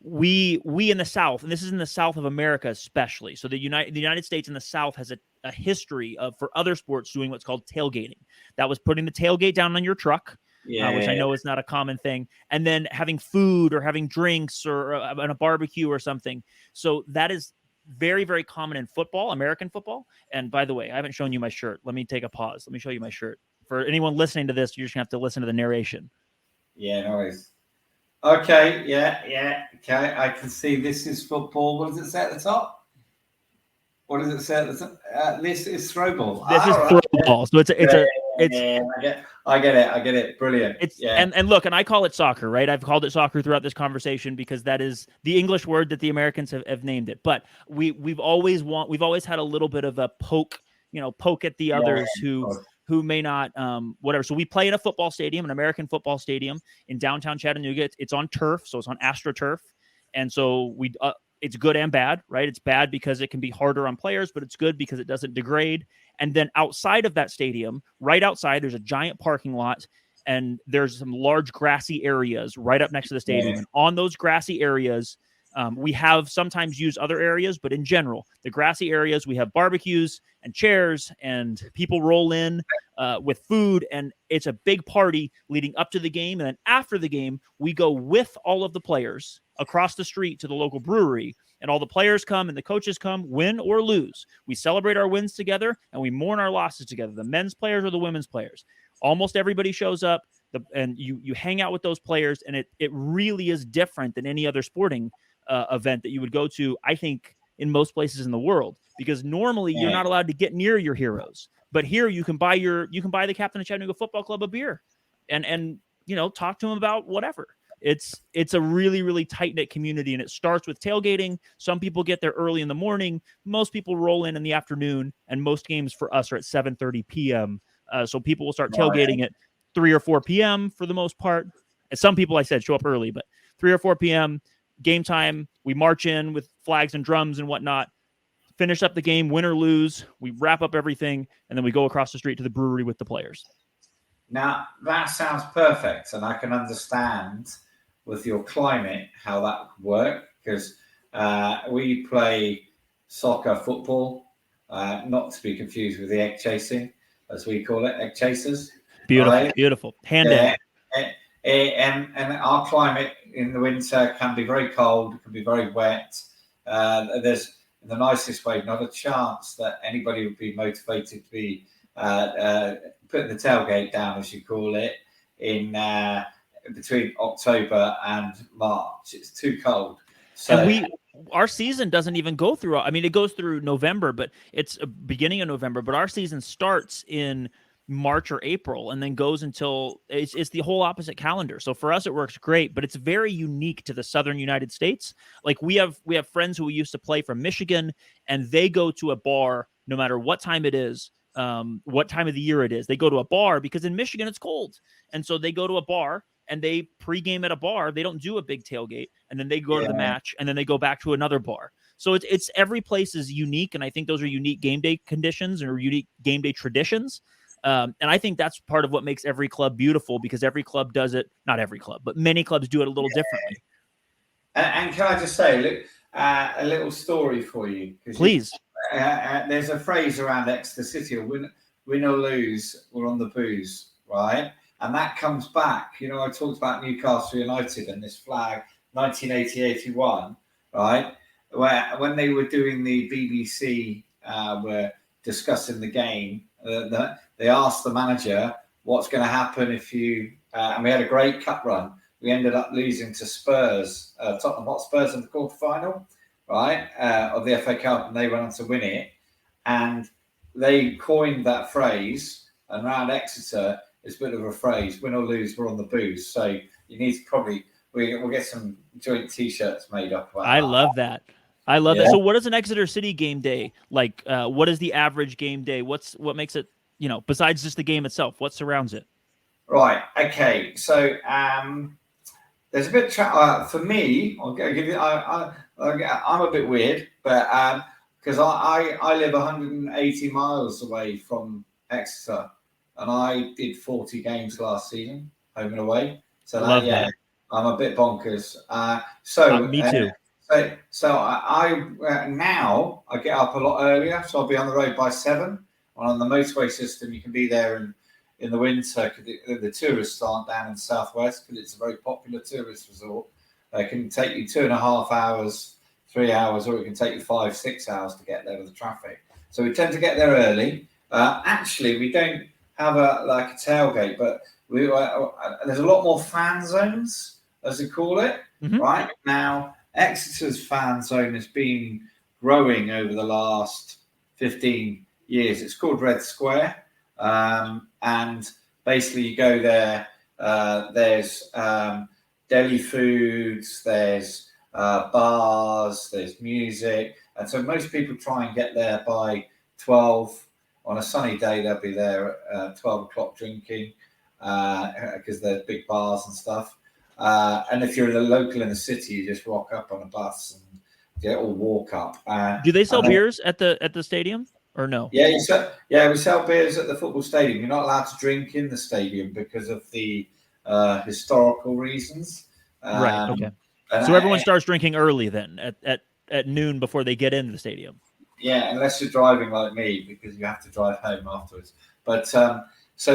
We in the South, and this is in the South of America especially. So the United States in the South has a history of, for other sports, doing what's called tailgating. That was putting the tailgate down on your truck, which I know is not a common thing, and then having food or having drinks or a barbecue or something. So that is very, very common in football, American football. And by the way, I haven't shown you my shirt. Let me take a pause. Let me show you my shirt. For anyone listening to this, you're just going to have to listen to the narration. Yeah, no worries. Okay, yeah. Okay, I can see this is football. What does it say at the top? What does it say at the top? This is throw ball. This is throw ball. So I get it. Brilliant. And look, and I call it soccer, right? I've called it soccer throughout this conversation because that is the English word that the Americans have named it. But we've always had a little bit of a poke at the others who may not, whatever. So we play in a football stadium, an American football stadium in downtown Chattanooga. It's on turf, so it's on AstroTurf. And so it's good and bad, right? It's bad because it can be harder on players, but it's good because it doesn't degrade. And then outside of that stadium, right outside, there's a giant parking lot, and there's some large grassy areas right up next to the stadium. And on those grassy areas, we have sometimes used other areas, but in general, the grassy areas, we have barbecues and chairs, and people roll in with food, and it's a big party leading up to the game. And then after the game, we go with all of the players across the street to the local brewery, and all the players come and the coaches come, win or lose. We celebrate our wins together, and we mourn our losses together, the men's players or the women's players. Almost everybody shows up, and you hang out with those players, and it really is different than any other sporting event that you would go to, I think, in most places in the world, because normally you're not allowed to get near your heroes. But here you can buy the captain of Chattanooga Football Club a beer and talk to him about whatever. It's a really, really tight-knit community, and it starts with tailgating. Some people get there early in the morning. Most people roll in the afternoon, and most games for us are at 7:30 p.m. So people will start tailgating at 3 or 4 p.m. for the most part. And some people, I said, show up early, but 3 or 4 p.m., game time, we march in with flags and drums and whatnot, finish up the game, win or lose. We wrap up everything, and then we go across the street to the brewery with the players. Now, that sounds perfect, and I can understand with your climate how that would work, because we play soccer, football, not to be confused with the egg chasing, as we call it, egg chasers. Beautiful, right? Beautiful. Hand in. And our climate in the winter can be very cold, it can be very wet. There's, in the nicest way, not a chance that anybody would be motivated to be putting the tailgate down, as you call it, in between October and March. It's too cold. So, and our season doesn't even go through. I mean, it goes through November, but it's beginning of November. But our season starts in March or April and then goes until it's the whole opposite calendar. So for us, it works great, but it's very unique to the Southern United States. Like we have friends who we used to play from Michigan, and they go to a bar no matter what time it is, what time of the year it is. They go to a bar because in Michigan it's cold, and so they go to a bar and they pregame at a bar. They don't do a big tailgate, and then they go to the match, and then they go back to another bar. So it's every place is unique, and I think those are unique game day conditions or unique game day traditions. And I think that's part of what makes every club beautiful, because every club does it. Not every club, but many clubs do it a little differently. And can I just say, look, a little story for you? Please. There's a phrase around Exeter City, win or lose, we're on the booze, right? And that comes back. I talked about Newcastle United and this flag, 1980-81, right? Where when they were doing the BBC, were discussing the game, they asked the manager what's going to happen if you. And we had a great cup run. We ended up losing to Spurs, Tottenham Hotspurs in the quarterfinal, right, of the FA Cup, and they went on to win it. And they coined that phrase, and around Exeter, it's a bit of a phrase: "Win or lose, we're on the booze." So you need to probably we'll get some joint T-shirts made up. I love that. I love that. So, what is an Exeter City game day like? What is the average game day? What makes it? Besides just the game itself, what surrounds it? Right. Okay. So there's a bit for me. I'll give you. I'm a bit weird, but because I live 180 miles away from Exeter, and I did 40 games last season, home and away. So that. I'm a bit bonkers. Me too. So I now I get up a lot earlier, so I'll be on the road by 7. On the motorway system, you can be there in the winter because the tourists aren't down in the southwest because it's a very popular tourist resort. It can take you 2.5 hours, 3 hours, or it can take you 5-6 hours to get there with the traffic. So we tend to get there early. Actually, we don't have a tailgate, but there's a lot more fan zones, as they call it. Mm-hmm. Right now, Exeter's fan zone has been growing over the last 15 years. It's called Red Square, and basically you go there. There's deli foods, there's bars, there's music, and so most people try and get there by 12. On a sunny day, they'll be there at 12 o'clock drinking because there's big bars and stuff. And if you're a local in the city, you just rock up on a bus and or walk up. Do they sell beers at the stadium or no? Yeah, we sell beers at the football stadium. You're not allowed to drink in the stadium because of the historical reasons. Right. Okay. So everyone starts drinking early then at noon before they get into the stadium. Yeah, unless you're driving like me, because you have to drive home afterwards. But so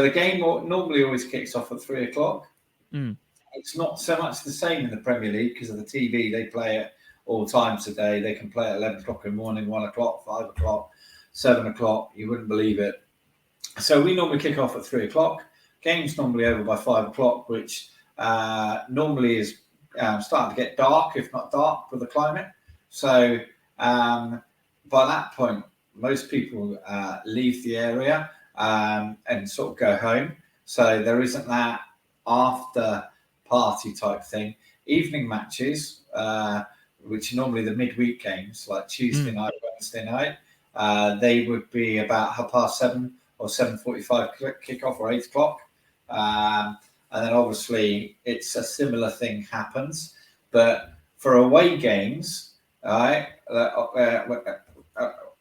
the game normally always kicks off at 3 o'clock. Mm. It's not so much the same in the Premier League because of the TV. They play it all times a day. They can play at 11 o'clock in the morning, 1 o'clock, 5 o'clock, 7 o'clock. You wouldn't believe it. So we normally kick off at 3 o'clock. Game's normally over by 5 o'clock, which normally is starting to get dark, if not dark, with the climate. So by that point, most people leave the area and sort of go home. So there isn't that after party type thing. Evening matches, which are normally the midweek games, like Tuesday night, Wednesday night, they would be about 7:30 or 7:45 kickoff or 8 o'clock. And then obviously it's a similar thing happens. But for away games, right,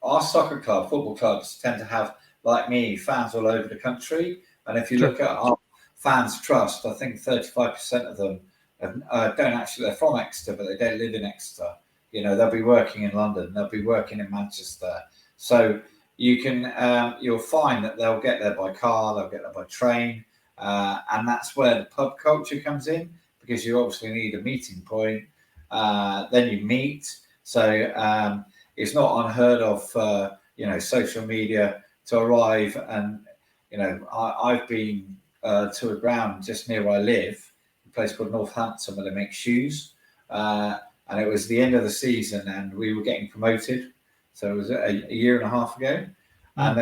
our soccer club, football clubs tend to have, like me, fans all over the country. And if you look at our fans trust, I think 35% of them don't actually, they're from Exeter, but they don't live in Exeter. They'll be working in London, they'll be working in Manchester. So you can, you'll find that they'll get there by car, they'll get there by train. And that's where the pub culture comes in, because you obviously need a meeting point. Then you meet. So it's not unheard of for, social media to arrive. And, I've been to a ground just near where I live, a place called Northampton, where they make shoes. And it was the end of the season and we were getting promoted. So it was a year and a half ago. And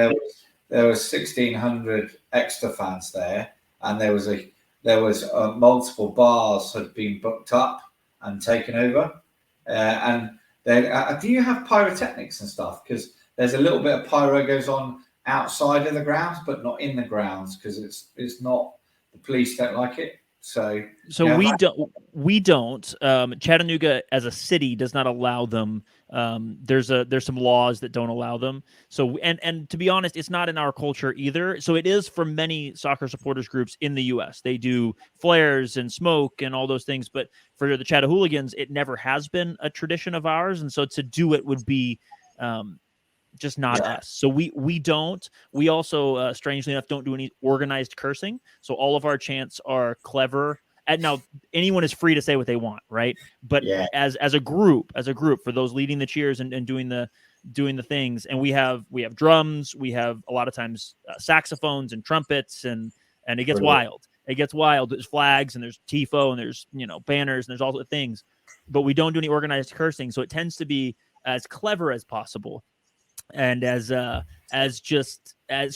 there was 1,600 Exeter fans there. And there was multiple bars had been booked up and taken over. And do you have pyrotechnics and stuff? Because there's a little bit of pyro goes on outside of the grounds, but not in the grounds, because it's not, the police don't like it. So we don't. Chattanooga as a city does not allow them. There's some laws that don't allow them. So and to be honest, it's not in our culture either. So it is for many soccer supporters groups in the U.S. They do flares and smoke and all those things, but for the Chattahooligans, it never has been a tradition of ours. And so to do it would be just not us. So we also strangely enough don't do any organized cursing. So all of our chants are clever. And now anyone is free to say what they want, right? But as a group, for those leading the cheers and doing the things, and we have drums, we have a lot of times saxophones and trumpets, and it gets wild. It gets wild. There's flags and there's tifo and there's banners and there's all the things, but we don't do any organized cursing. So it tends to be as clever as possible and as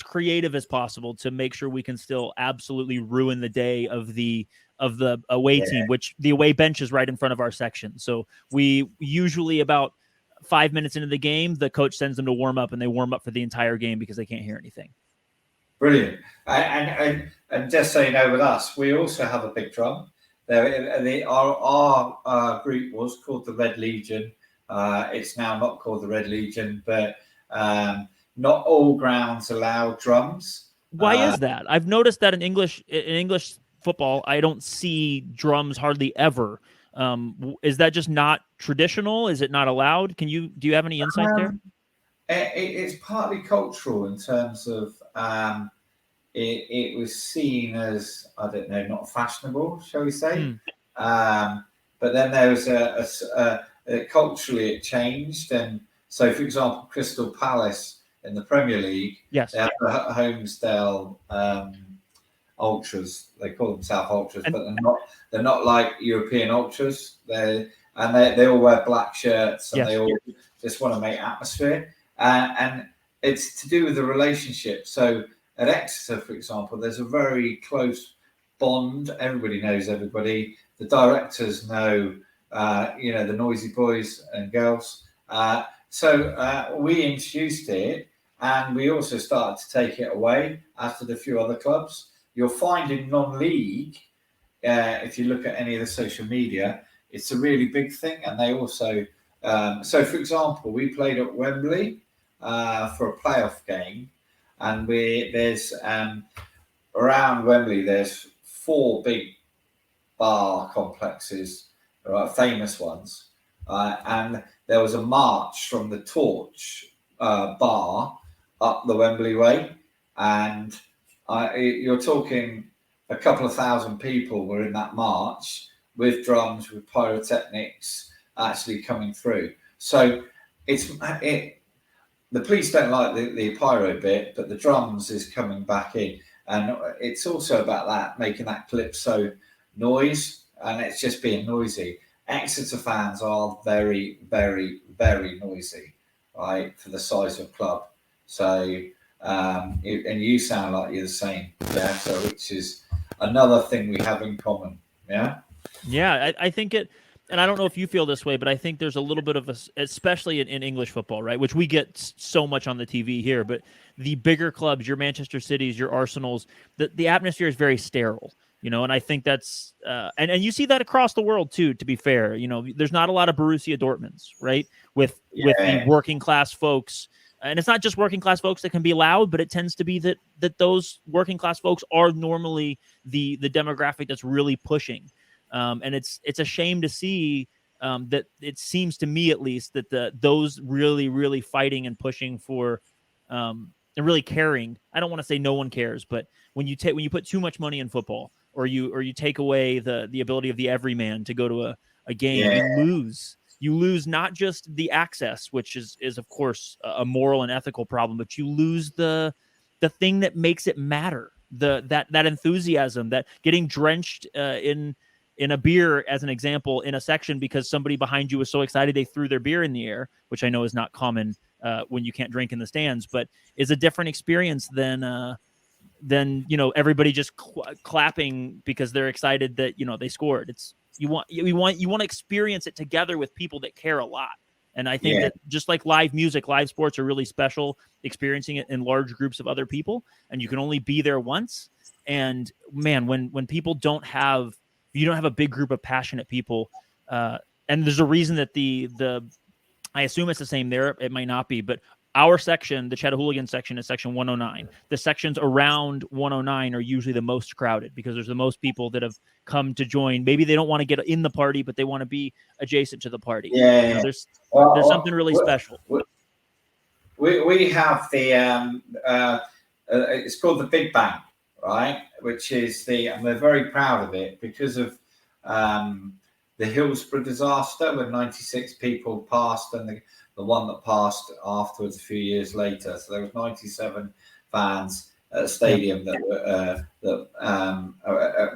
creative as possible to make sure we can still absolutely ruin the day of the away team, which the away bench is right in front of our section. So we usually about 5 minutes into the game, the coach sends them to warm up, and they warm up for the entire game because they can't hear anything. Brilliant. And just so you know, with us, we also have a big drum. Our group was called the Red Legion. It's now not called the Red Legion, but not all grounds allow drums. Why is that? I've noticed that in English football, I don't see drums hardly ever. Is that just not traditional? Is it not allowed? Do you have any insight there? It's partly cultural in terms of it was seen as, I don't know, not fashionable, shall we say? But then there was culturally it changed, and so for example, Crystal Palace in the Premier League, they have the Homesdale Ultras. They call themselves Ultras, but they're not like European Ultras. They all wear black shirts, and they all just want to make atmosphere. And it's to do with the relationship. So at Exeter, for example, there's a very close bond. Everybody knows everybody. The directors know, the noisy boys and girls. So we introduced it, and we also started to take it away, as did a few other clubs. You'll find in non-league, if you look at any of the social media, it's a really big thing. And they also, so for example, we played at Wembley for a playoff game, and there's around Wembley, there's 4 big bar complexes, famous ones, and there was a march from the Torch bar up the Wembley Way, and you're talking a couple of thousand people were in that march with drums, with pyrotechnics actually coming through. So the police don't like the pyro bit, but the drums is coming back in. And it's also about that, making that calypso noise, and it's just being noisy. Exeter fans are very, very, very noisy, right, for the size of club. So, and you sound like you're the same, so which is another thing we have in common, Yeah, I think it, and I don't know if you feel this way, but I think there's a little bit of especially in English football, right, which we get so much on the TV here, but the bigger clubs, your Manchester Cities, your Arsenals, the atmosphere is very sterile, and I think that's, and you see that across the world too, to be fair. There's not a lot of Borussia Dortmunds, right, with the working class folks. And it's not just working class folks that can be loud, but it tends to be that those working class folks are normally the demographic that's really pushing. And it's a shame to see that it seems to me, at least, that those really, really fighting and pushing for and really caring. I don't want to say no one cares, but when you put too much money in football, or you take away the ability of the everyman to go to a game, you lose not just the access, which is of course a moral and ethical problem, but you lose the thing that makes it matter, that enthusiasm, that getting drenched in a beer, as an example, in a section because somebody behind you was so excited they threw their beer in the air, which I know is not common when you can't drink in the stands, but is a different experience than everybody just clapping because they're excited that they scored. It's you want to experience it together with people that care a lot. And I think that just like live music, live sports are really special, experiencing it in large groups of other people, and you can only be there once. And man, when people you don't have a big group of passionate people, and there's a reason that I assume it's the same there. It might not be, but our section, the Chattahooligan section, is section 109. The sections around 109 are usually the most crowded because there's the most people that have come to join. Maybe they don't want to get in the party, but they want to be adjacent to the party. There's something really special. we have the it's called the Big Bang, right? Which is and we're very proud of it because of the Hillsborough disaster when 96 people passed, and the one that passed afterwards a few years later. So there was 97 fans at a stadium that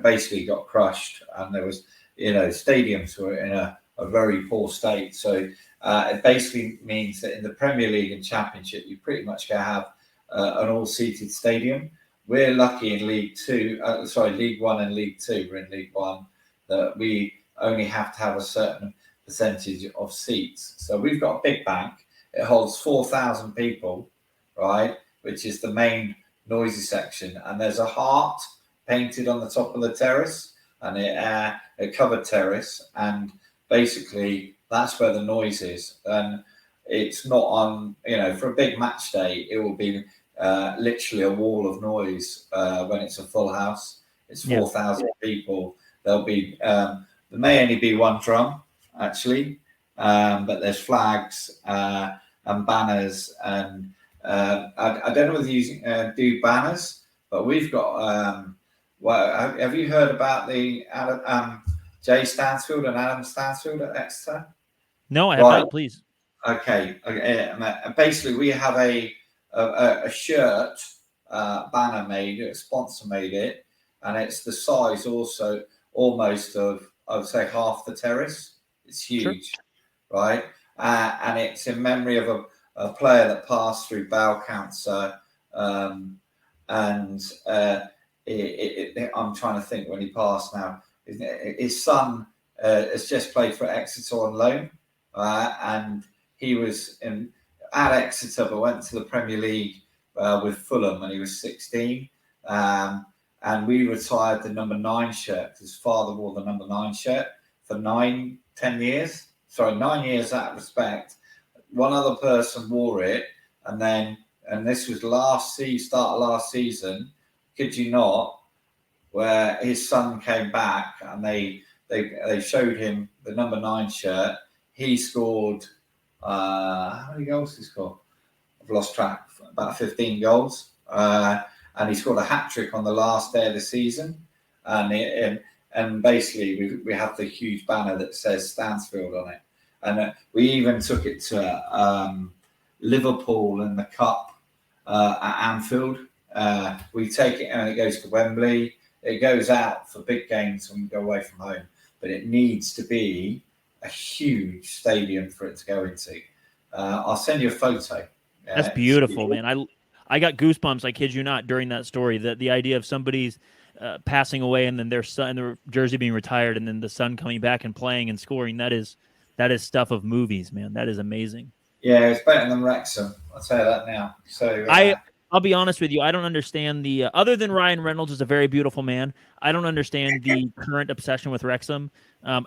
basically got crushed, and there was, stadiums were in a very poor state. So it basically means that in the Premier League and Championship, you pretty much can have an all-seated stadium. We're lucky in League One and League Two. We're in League One that we only have to have a certain percentage of seats. So we've got a big bank. It holds 4,000 people, right? Which is the main noisy section. And there's a heart painted on the top of the terrace, and a covered terrace. And basically, that's where the noise is. And it's not on, for a big match day, it will be literally a wall of noise when it's a full house. It's 4,000 people. There'll be there may only be one drum, actually, but there's flags and banners, and I don't know whether you do banners, but we've got. Have you heard about the Jay Stansfield and Adam Stansfield at Exeter? No, I have not. Please. Okay. Basically, we have a shirt banner made. A sponsor made it, and it's the size also almost of, I would say, half the terrace. It's huge, sure. Right? And it's in memory of a player that passed through bowel cancer. I'm trying to think when he passed now. His son has just played for Exeter on loan, and he was at Exeter but went to the Premier League with Fulham when he was 16. And we retired the number 9 shirt because his father wore the number 9 shirt for 9 years. Sorry, 9 years out of respect. One other person wore it, and this was start of last season, kid you not, where his son came back and they showed him the number 9 shirt. He scored, how many goals did he score? I've lost track, about 15 goals. And he scored a hat-trick on the last day of the season. And basically, we have the huge banner that says Stansfield on it. And we even took it to Liverpool in the Cup at Anfield. We take it and it goes to Wembley. It goes out for big games when we go away from home. But it needs to be a huge stadium for it to go into. I'll send you a photo. That's beautiful, man. I got goosebumps, I kid you not, during that story. The idea of somebody's passing away and then their jersey being retired and then the son coming back and playing and scoring, that is stuff of movies, man. That is amazing. Yeah, it's better than Wrexham. I'll tell you that now. So I'll be honest with you. I don't understand the other than Ryan Reynolds is a very beautiful man. I don't understand the current obsession with Wrexham.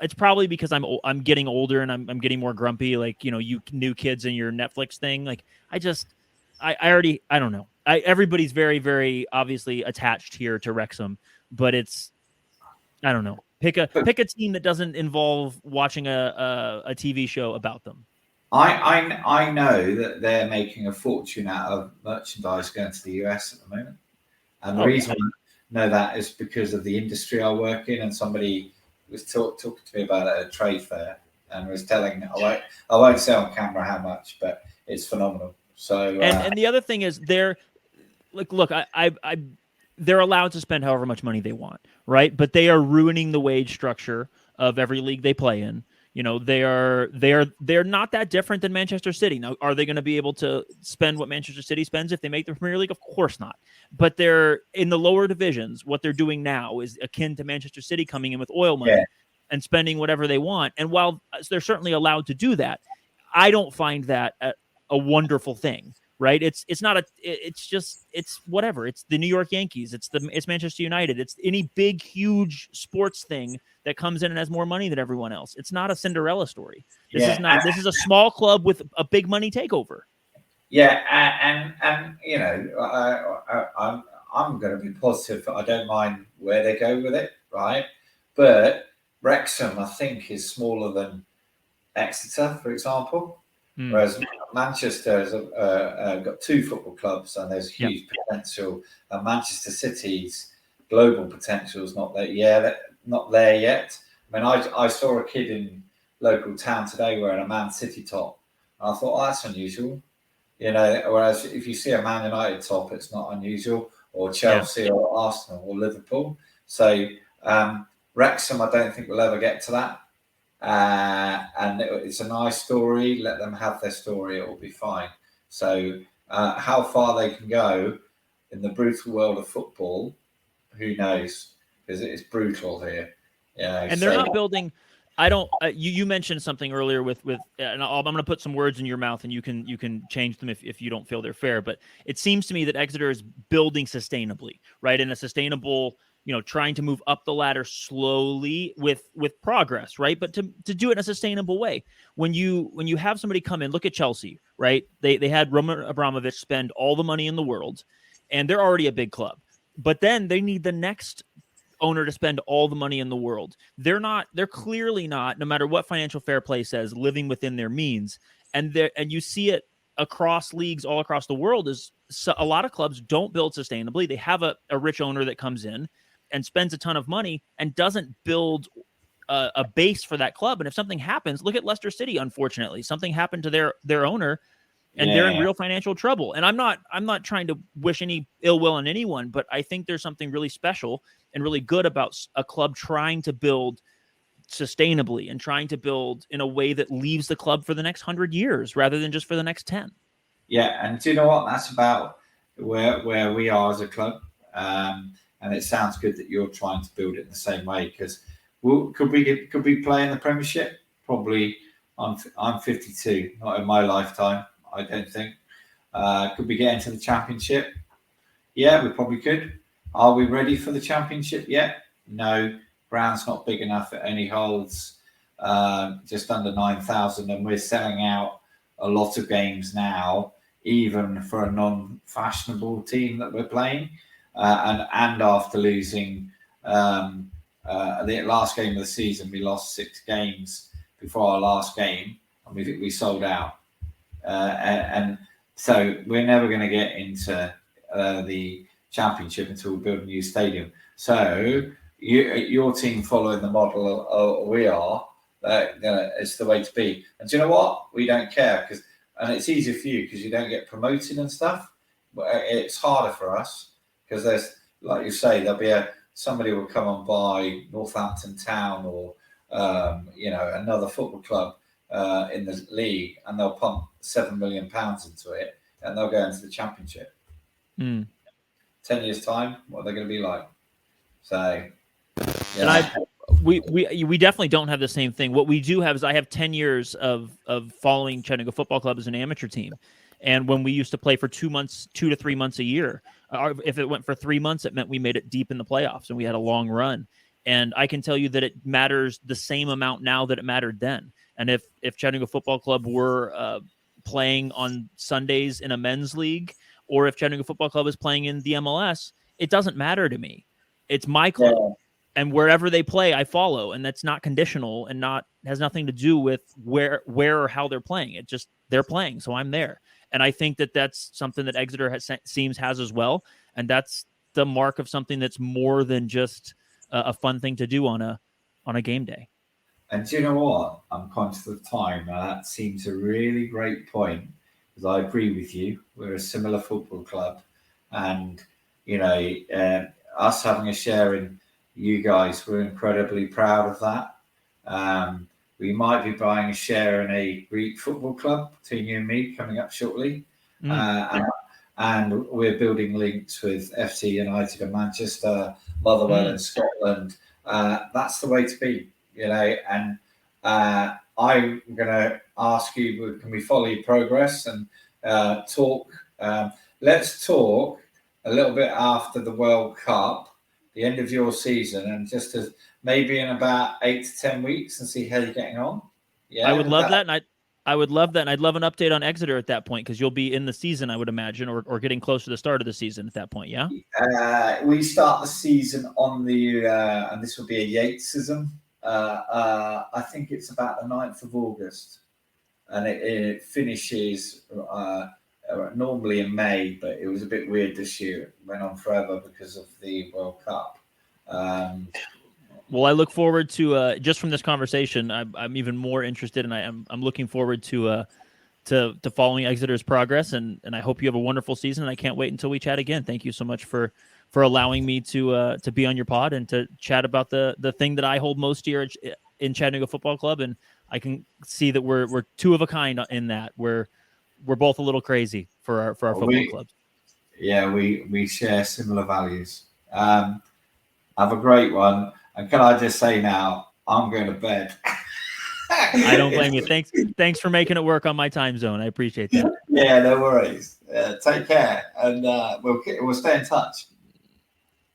It's probably because I'm getting older and I'm getting more grumpy. Like, you new kids and your Netflix thing. Like, I don't know. Everybody's very, very obviously attached here to Wrexham, but I don't know. Pick a team that doesn't involve watching a TV show about them. I know that they're making a fortune out of merchandise going to the US at the moment. And the reason I know that is because of the industry I work in, and somebody was talking to me about it at a trade fair and was telling, I won't say on camera how much, but it's phenomenal. So and the other thing is they're allowed to spend however much money they want, right? But they are ruining the wage structure of every league they play in. They're not that different than Manchester City. Now, are they going to be able to spend what Manchester City spends if they make the Premier League? Of course not. But they're in the lower divisions. What they're doing now is akin to Manchester City coming in with oil money and spending whatever they want. And while they're certainly allowed to do that, I don't find that a wonderful thing, right? It's whatever. It's the New York Yankees. It's Manchester United. It's any big, huge sports thing that comes in and has more money than everyone else. It's not a Cinderella story. This is a small club with a big money takeover. Yeah, and I'm going to be positive. I don't mind where they go with it, right? But Wrexham, I think, is smaller than Exeter, for example. Mm. Whereas Manchester has got two football clubs, and there's huge potential. And Manchester City's global potential is not there yet. I mean, I saw a kid in local town today wearing a Man City top. And I thought, oh, that's unusual. Whereas if you see a Man United top, it's not unusual, or Chelsea or Arsenal or Liverpool. So Wrexham, I don't think we'll ever get to that. And it's a nice story. Let them have their story; it will be fine. So, how far they can go in the brutal world of football, who knows? Because it's brutal here. And they're not building. I don't. You mentioned something earlier with, and I'm going to put some words in your mouth, and you can change them if you don't feel they're fair. But it seems to me that Exeter is building sustainably, right? In a sustainable, trying to move up the ladder slowly with progress, right? But to do it in a sustainable way. When you have somebody come in, look at Chelsea, right? They had Roman Abramovich spend all the money in the world, and they're already a big club. But then they need the next owner to spend all the money in the world. They're clearly not, no matter what financial fair play says, living within their means. And you see it across leagues all across the world. A lot of clubs don't build sustainably. They have a rich owner that comes in and spends a ton of money and doesn't build a base for that club. And if something happens, look at Leicester City. Unfortunately, something happened to their owner, and they're in real financial trouble. And I'm not trying to wish any ill will on anyone, but I think there's something really special and really good about a club trying to build sustainably and trying to build in a way that leaves the club for the next 100 years rather than just for the next 10. Yeah, and do you know what? That's about where we are as a club. And it sounds good that you're trying to build it in the same way, because could we play in the Premiership? Probably. I'm 52, not in my lifetime, I don't think. Could we get into the Championship? Yeah, we probably could. Are we ready for the Championship yet? No. Ground's not big enough. It only holds just under 9,000, and we're selling out a lot of games now, even for a non-fashionable team that we're playing. And after losing the last game of the season, we lost 6 games before our last game, and we sold out. And so we're never going to get into the Championship until we build a new stadium. So your team following the model we are, it's the way to be. And do you know what? We don't care, and it's easier for you because you don't get promoted and stuff. But it's harder for us because there's, like you say, there'll be somebody will come and buy Northampton Town or another football club in the league, and they'll pump £7 million into it, and they'll go into the Championship. 10 years time, what are they going to be like? So, yeah. And we definitely don't have the same thing. What we do have is I have 10 years of following Chattanooga Football Club as an amateur team. And when we used to play for 2 to 3 months a year, if it went for 3 months, it meant we made it deep in the playoffs and we had a long run. And I can tell you that it matters the same amount now that it mattered then. And if Chattanooga Football Club were playing on Sundays in a men's league, or if Chattanooga Football Club is playing in the MLS, it doesn't matter to me. It's my club. Yeah. And wherever they play, I follow. And that's not conditional and has nothing to do with where or how they're playing. It just, they're playing, so I'm there. And I think that that's something that Exeter has as well. And that's the mark of something that's more than just a fun thing to do on a game day. And do you know what? I'm conscious of time. That seems a really great point, because I agree with you. We're a similar football club, and us having a share in you guys, we're incredibly proud of that. We might be buying a share in a Greek football club between you and me coming up shortly. And we're building links with FC United in Manchester, Motherwell in Scotland. That's the way to be, and I'm going to ask you, can we follow your progress and talk? Let's talk a little bit after the World Cup, the end of your season, and just maybe in about 8 to 10 weeks, and see how you're getting on. Yeah, I would love that. And I would love that. And I'd love an update on Exeter at that point, because you'll be in the season, I would imagine, or getting close to the start of the season at that point. Yeah. We start the season on and this will be a Yatesism. I think it's about the 9th of August. and it finishes normally in May, but it was a bit weird this year. It went on forever because of the World Cup. Well, I look forward to just from this conversation. I'm even more interested, and I'm looking forward to following Exeter's progress, and I hope you have a wonderful season. And I can't wait until we chat again. Thank you so much for allowing me to be on your pod and to chat about the thing that I hold most dear in Chattanooga Football Club. And I can see that we're two of a kind in that we're both a little crazy for our football clubs. Yeah, we share similar values. Have a great one. And can I just say now, I'm going to bed. I don't blame you. Thanks for making it work on my time zone. I appreciate that. Yeah, no worries. Take care, and we'll stay in touch.